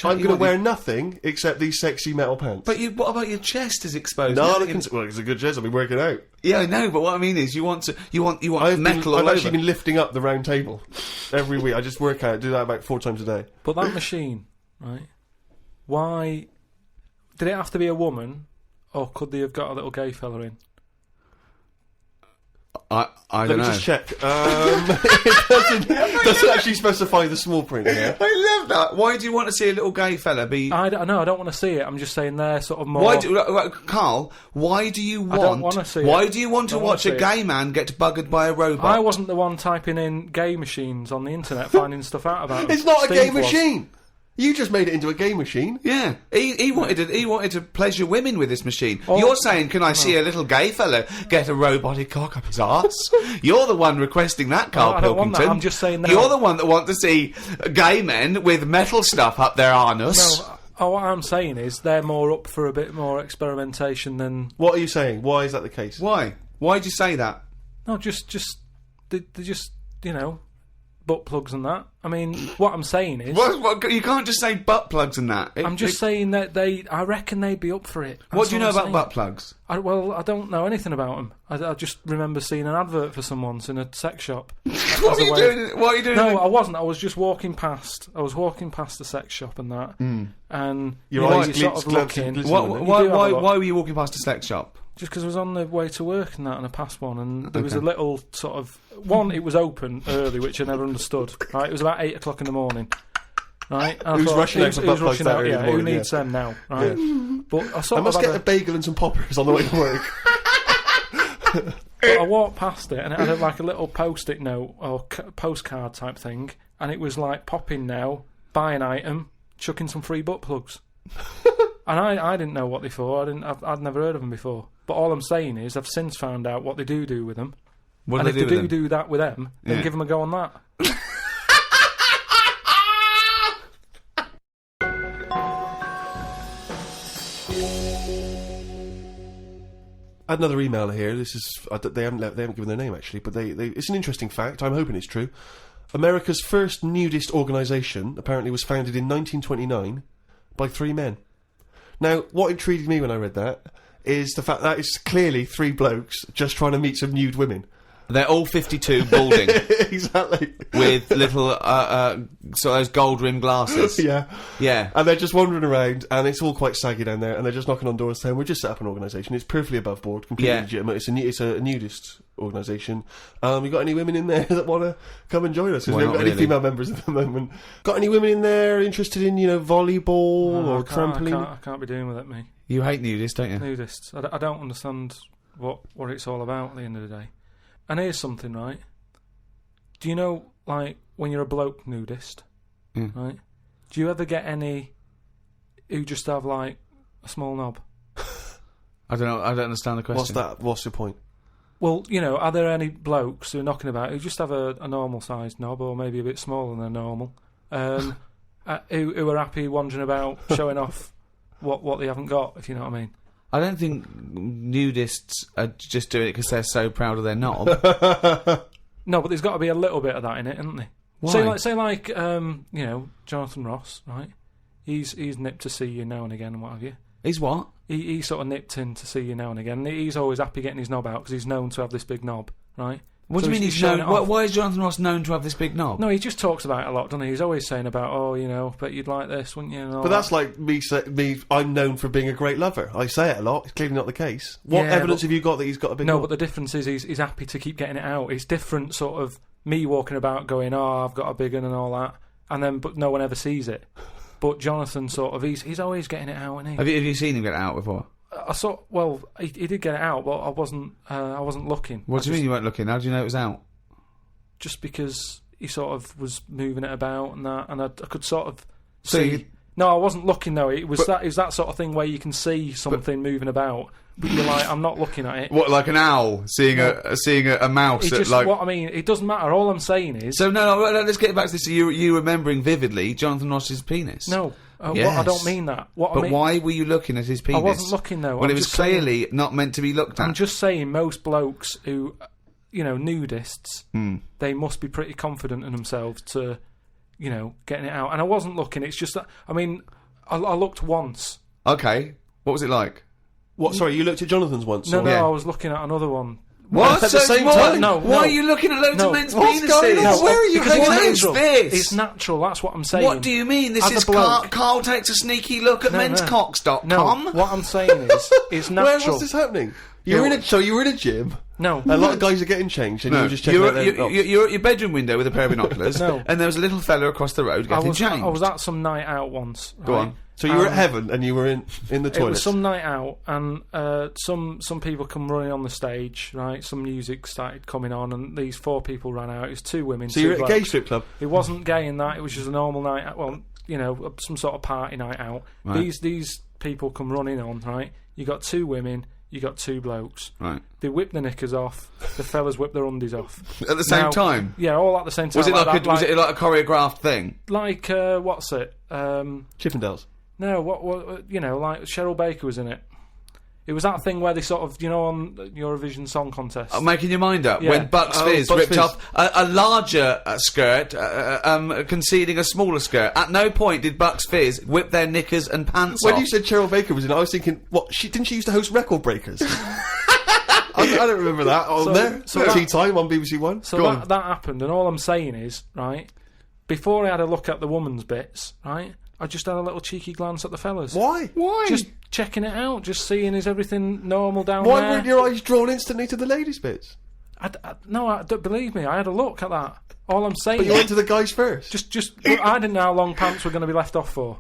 I'm going to wear nothing except these sexy metal pants. But what about your chest is exposed? no, Nothing- well, it's a good chest. I'll be working out. Yeah, I know. But what I mean is, you want metal I've all actually over. been lifting up the round table every week. I just work out, do that about 4 times a day. But that machine, right? Why did it have to be a woman, or could they have got a little gay fella in? I Let don't me know. just check. It doesn't actually specify the small print here. I love that. Why do you want to see a little gay fella be? I don't know. I don't want to see it. I'm just saying they're sort of more. Carl? Why do you want? I don't wanna see Why it. do you want to Don't wanna watch a see it. gay man get buggered by a robot? I wasn't the one typing in gay machines on the internet, finding stuff out about them. It's not a Steve game was. machine. You just made it into a game machine. Yeah, he wanted to pleasure women with this machine. Oh. You're saying, can I see a little gay fella get a robotic cock up his arse? You're the one requesting that, Karl I don't want Pilkington. that. I'm just saying that. You're the one that want to see gay men with metal stuff up their anus. No, what I'm saying is they're more up for a bit more experimentation than. What are you saying? Why is that the case? Why? Why'd you say that? No, just they just butt plugs and that. I mean, what I'm saying is. What, you can't just say butt plugs and that. I'm just saying that I reckon they'd be up for it. What That's do you know I'm about saying. butt plugs? I don't know anything about them. I just remember seeing an advert for some once in a sex shop. What are you doing? What are you doing? No, I wasn't. I was just walking past. I was walking past the sex shop and that, and Your you know, eyes you're sort of glancing, looking. glistening. Why were you walking past a sex shop? Just because I was on the way to work and that, and I passed one, and there was a little sort of one. It was open early, which I never understood. Right, it was about 8 o'clock in the morning. Right, and I Who's thought, rushing out for butt plugs that early in the who morning, needs them now? Right, but I I sort must of get had a bagel and some poppers on the way to work. But I walked past it and it had like a little post-it note or postcard type thing, and it was like, pop in now, buy an item, chuck in some free butt plugs. And I didn't know what they for. I'd never heard of them before. But all I'm saying is I've since found out what they do with them. What And do if they they do with them? do that with them, then Yeah. give them a go on that. I had another email here. This is they haven't given their name actually, but it's an interesting fact. I'm hoping it's true. America's first nudist organisation apparently was founded in 1929 by 3 men. Now, what intrigued me when I read that is the fact that it's clearly 3 blokes just trying to meet some nude women. They're all 52, balding, Exactly. with little sort of those gold rimmed glasses. Yeah. Yeah. And they're just wandering around, and it's all quite saggy down there, and they're just knocking on doors saying, we've just set up an organisation, it's perfectly above board, completely Yeah. legitimate, it's a nudist organisation. You got any women in there that want to come and join us? Because Well, we haven't not got any really. female members at the moment. Got any women in there interested in, volleyball or trampoline? I can't be doing with it, me. You hate nudists, don't you? Nudists. I don't understand what it's all about at the end of the day. And here's something, right? Do you know, like, when you're a bloke nudist, right? Do you ever get any who just have, like, a small knob? I don't know. I don't understand the question. What's that? What's your point? Well, are there any blokes who are knocking about who just have a normal-sized knob, or maybe a bit smaller than normal, who are happy wandering about showing off what they haven't got, if you know what I mean? I don't think nudists are just doing it because they're so proud of their knob. No, but there's got to be a little bit of that in it, isn't there? Why? Say like Jonathan Ross, right? He's nipped to see you now and again and what have you. He's what? He sort of nipped in to see you now and again. He's always happy getting his knob out because he's known to have this big knob, right? What So do you mean he's showing known? it off. Why is Jonathan Ross known to have this big knob? No, he just talks about it a lot, doesn't he? He's always saying about, but you'd like this, wouldn't you? And all But that's that. like me. I'm known for being a great lover. I say it a lot. It's clearly not the case. What Yeah, evidence but- have you got that he's got a big? No, knob? but the difference is he's happy to keep getting it out. It's different, sort of me walking about going, I've got a big one and all that, and then but no one ever sees it. But Jonathan sort of, he's always getting it out, isn't he? Have you seen him get it out before? I saw. Well, he did get it out, but I wasn't looking. What do you mean you weren't looking? How do you know it was out? Just because he sort of was moving it about and that, and I could sort of So see. you- No, I wasn't looking though. It was that sort of thing where you can see something moving about, but you're like, I'm not looking at it. What, like an owl seeing a mouse? It just, what I mean, it doesn't matter. All I'm saying is. So no, let's get back to this. You remembering vividly Jonathan Ross's penis? No, Yes. I don't mean that. What But I mean, why were you looking at his penis? I wasn't looking though. Well, I'm it was just saying- clearly not meant to be looked at. I'm just saying, most blokes who, nudists, they must be pretty confident in themselves to, getting it out. And I wasn't looking. It's just that. I mean, I looked once. Okay, what was it like? What? Sorry, you looked at Jonathan's once? No, or- Yeah. I was looking at another one. What? At the same time? No, Why no. are you looking at loads No. of men's What's penises? going on? No, Where are you because hanging it's out? natural. This? It's natural. That's what I'm saying. What do you mean? This As a is bloke- Carl takes a sneaky look at No. menscocks.com. No, what I'm saying is, it's Where natural. was this happening? Yeah, You were in a gym. No, A lot of guys are getting changed, and you No, were just checking out their you're at your bedroom window with a pair of binoculars, No. and there was a little fella across the road getting changed. I was at some night out once. Go right? on. So you were at heaven, and you were in the It was toilet. some night out, and some people come running on the stage, right? Some music started coming on, and these 4 people ran out. It was 2 women. So 2 you're at a blokes. gay strip club. It wasn't gay in that. It was just a normal night out. Well, some sort of party night out. Right. These people come running on, right? You got 2 women. You got 2 blokes. Right. They whip their knickers off. The fellas whip their undies off. At the same Now- time? Yeah, all at the same time. Was it like that, was it like a choreographed thing? like what's it? Chippendales. No, what like Cheryl Baker was in it. It was that thing where they sort of, on Eurovision Song Contest. Making your mind up Yeah. when Bucks Fizz Bucks ripped Fizz. off a larger skirt, conceding a smaller skirt. At no point did Bucks Fizz whip their knickers and pants When off. you said Cheryl Baker was in it, I was thinking, what? Didn't she used to host Record Breakers? I don't remember that on there. so that- Tea Time on BBC One. So Go on. that happened, and all I'm saying is, right, before I had a look at the woman's bits, right, I just had a little cheeky glance at the fellas. Why? Just checking it out, just seeing is everything normal down Why there. weren't your eyes drawn instantly to the ladies' bits? No, don't believe me. I had a look at that. All I'm saying But you is, went to the guys first. I didn't know how long pants were going to be left off for.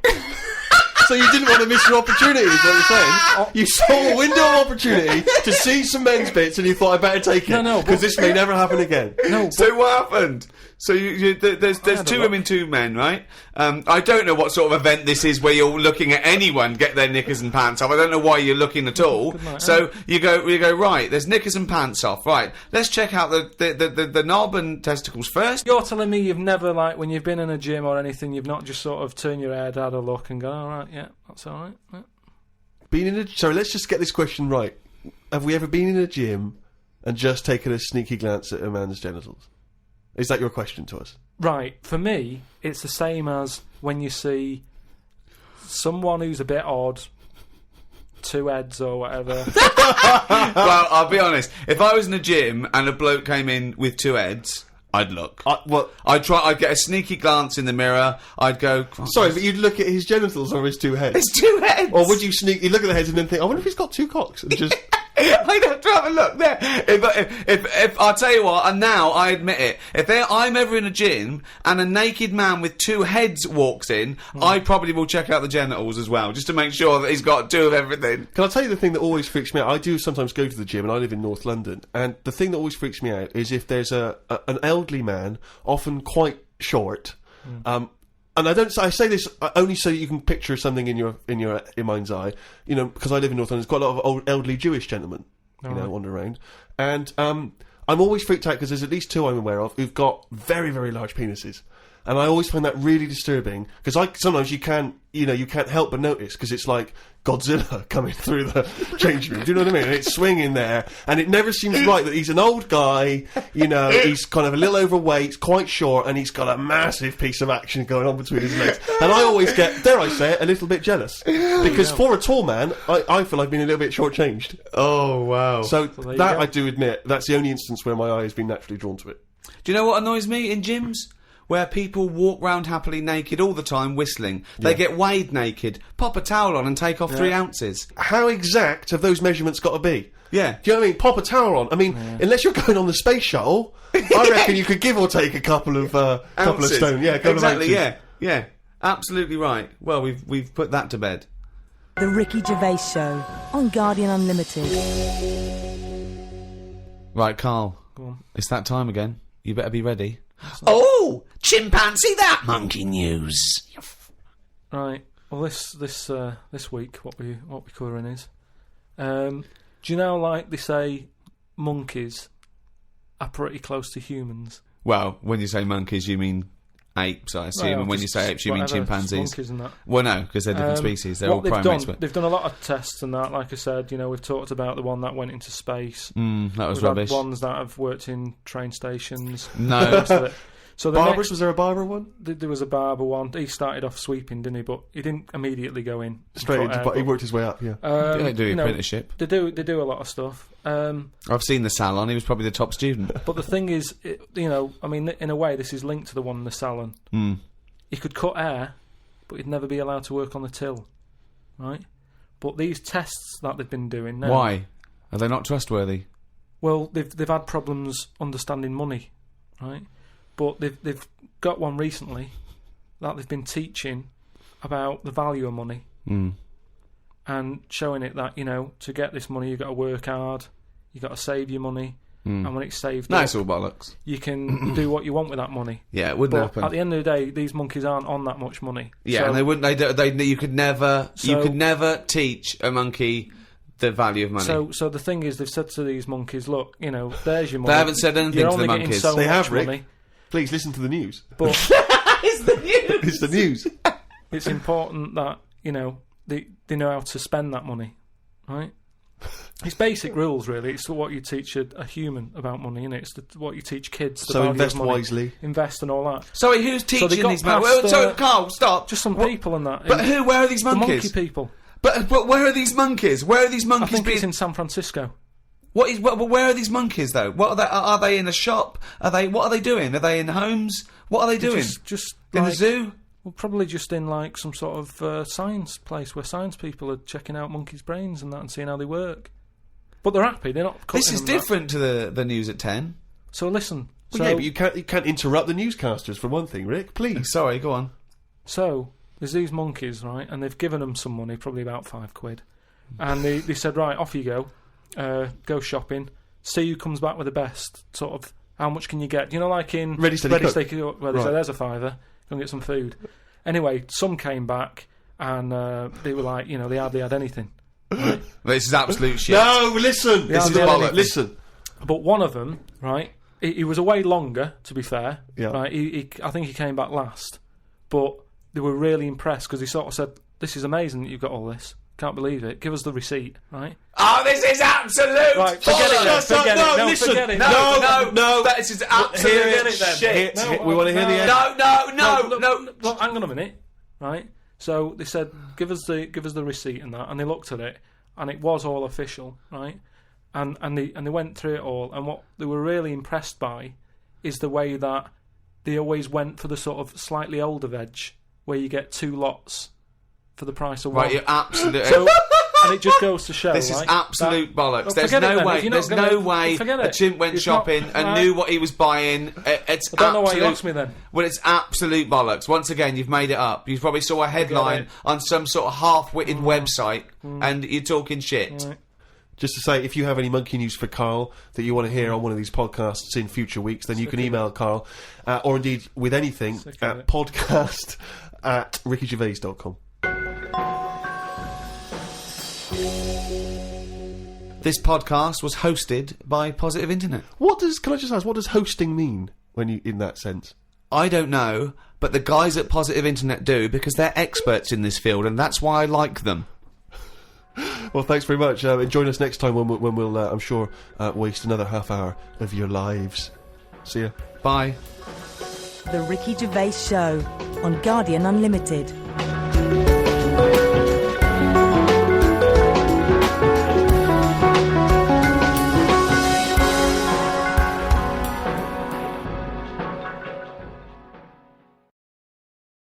So you didn't want to miss your opportunity, is what you're saying? You saw a window of opportunity to see some men's bits, and you thought, I better take it. No, because this may never happen again. No, So what happened? So there's had a 2 look. women, 2 men, right? I don't know what sort of event this is where you're looking at anyone get their knickers and pants off. I don't know why you're looking at all. Good night, So you go right. There's knickers and pants off. Right. Let's check out the knob and testicles first. you're telling me you've never, like, when you've been in a gym or anything, you've not just sort of turned your head, had a look, and gone, all right, yeah, that's all right. Yeah. Been in a... Sorry, let's just get this question right. Have we ever been in a gym and just taken a sneaky glance at a man's genitals? Is that your question to us? Right, for me, it's the same as when you see someone who's a bit odd, 2 heads or whatever. Well, I'll be honest. If I was in a gym and a bloke came in with 2 heads, I'd look. I'd get a sneaky glance in the mirror. I'd go. Sorry, but you'd look at his genitals or his 2 heads? There's 2 heads. Or would you you look at the heads and then think, I wonder if he's got 2 cocks? And just... I'd have to have a look there. If I'll tell you what, and now I admit it, if I'm ever in a gym and a naked man with 2 heads walks in, I probably will check out the genitals as well, just to make sure that he's got 2 of everything. Can I tell you the thing that always freaks me out? I do sometimes go to the gym, and I live in North London, and the thing that always freaks me out is if there's an elderly man, often quite short, and I say this only so that you can picture something in your mind's eye, because I live in North London. There's quite a lot of old elderly Jewish gentlemen, wander around, and I'm always freaked out because there's at least 2 I'm aware of who've got very, very large penises, and I always find that really disturbing because sometimes you can't help but notice because it's like Godzilla coming through the change room. Do you know what I mean? And it's swinging there, and it never seems right that he's an old guy. He's kind of a little overweight, quite short, and he's got a massive piece of action going on between his legs. And I always get, dare I say it, a little bit jealous because for a tall man, I feel I've been a little bit shortchanged. Oh wow! So there you that go. I do admit that's the only instance where my eye has been naturally drawn to it. Do you know what annoys me in gyms? Where people walk round happily naked all the time whistling. They get weighed naked, pop a towel on and take off 3 ounces. How exact have those measurements got to be? Yeah. Do you know what I mean? Pop a towel on. I mean, unless you're going on the space shuttle, I reckon you could give or take a couple of Ounces. stone. Yeah, a couple exactly, of ounces. yeah. Absolutely right. Well, we've put that to bed. The Ricky Gervais Show on Guardian Unlimited. Right, Karl. Go on. It's that time again. You better be ready. Oh, chimpanzee that monkey news. Right. Well, this week, what we covering is, do you know, like they say, monkeys are pretty close to humans. Well, when you say monkeys, you mean apes, I assume, Well, and when you say apes, you mean whatever, chimpanzees. monkeys and that. Well, no, because they're different species. They're all what primates. they've done a lot of tests and that. Like I said, we've talked about the one that went into space. That was We've rubbish. had ones that have worked in train stations. No. The rest of it. So the Barbers, was there a barber one? There was a barber one. He started off sweeping, didn't he? But he didn't immediately go in. Straight into, but he worked his way up, yeah. They do apprenticeship. They do a lot of stuff. I've seen the salon. He was probably the top student. But the thing is, I mean, in a way, this is linked to the one in the salon. He could cut hair, but he'd never be allowed to work on the till, right? But these tests that they've been doing now... Why? Are they not trustworthy? Well, they've had problems understanding money, right? But they've got one recently that they've been teaching about the value of money and showing it that, to get this money, you've got to work hard, you've got to save your money, and when it's saved No, it's up, all bollocks. you can do what you want with that money. Yeah, it wouldn't But happen. at the end of the day, these monkeys aren't on that much money. Yeah, So- and they wouldn't. You could never teach a monkey the value of money. So the thing is, they've said to these monkeys, look, there's your money. They haven't said anything You're to the only getting monkeys. so They much have, Rick. money, Please listen to the news. but It's the news. It's the news. it's important that they know how to spend that money, right? It's basic rules, really. It's what you teach a human about money, innit? It's what you teach kids. The So value invest of money. wisely. Invest and all that. Sorry, who's they teaching got these monkeys? past, Sorry, Karl, stop. Just some people and that. But who? Where are these The monkeys? monkey people. But where are these monkeys? Where are these I monkeys think being? it's in San Francisco. Where are these monkeys though? What are they? Are they in a shop? What are they doing? Are they in homes? What are they doing? Just in the like- zoo? Well, probably just in like some sort of science place where science people are checking out monkeys' brains and that and seeing how they work. But they're happy. They're not. This is cutting them that. different to the news at 10. So listen. Well, yeah, but you can't interrupt the newscasters for one thing, Rick. Please. Sorry, go on. So there's these monkeys, right? And they've given them some money, probably about £5, and they said, right, off you go, go shopping, see who comes back with the best. Sort of, how much can you get? Like in Ready, Steady, Cook. Cook, where they say, there's a £5, go and get some food. Anyway, some came back and they were like, they hardly had anything. Right? This is absolute shit. No, listen. Yeah, This is yeah, bollocks. yeah. Listen. But one of them, right, he was away longer, to be fair. Yeah. Right, I think he came back last. But they were really impressed because he sort of said, this is amazing that you've got all this. Can't believe it. Give us the receipt, right? Oh, this is absolute. Right, forget it then. Forget it. No, listen. forget it. No. This is absolute Forget it then. shit. No, We want to hear the end. No. Look, hang on a minute, right? So they said, give us the receipt and that, and they looked at it, and it was all official, right? And they went through it all, and what they were really impressed by is the way that they always went for the sort of slightly older veg, where you get 2 lots for the price of one. Right, you're absolute. So, and it just goes to show, This is right, absolute bollocks. Well, There's forget it no then. way. If you're There's not no gonna- way forget a it. chimp went It's shopping not- and right. knew what he was buying. It's I don't know why you absolute- asked me then. Well, it's absolute bollocks. Once again, you've made it up. You probably saw a headline it. on some sort of half-witted website, and you're talking shit. Right. Just to say, if you have any monkey news for Karl that you want to hear on one of these podcasts in future weeks, then you can email Karl, or indeed with anything Sick of at it. podcast@rickygervais.com. This podcast was hosted by Positive Internet. Can I just ask, what does hosting mean when you, in that sense? I don't know, but the guys at Positive Internet do, because they're experts in this field, and that's why I like them. Well, thanks very much. Join us next time when we'll I'm sure, waste another half hour of your lives. See ya. Bye. The Ricky Gervais Show on Guardian Unlimited.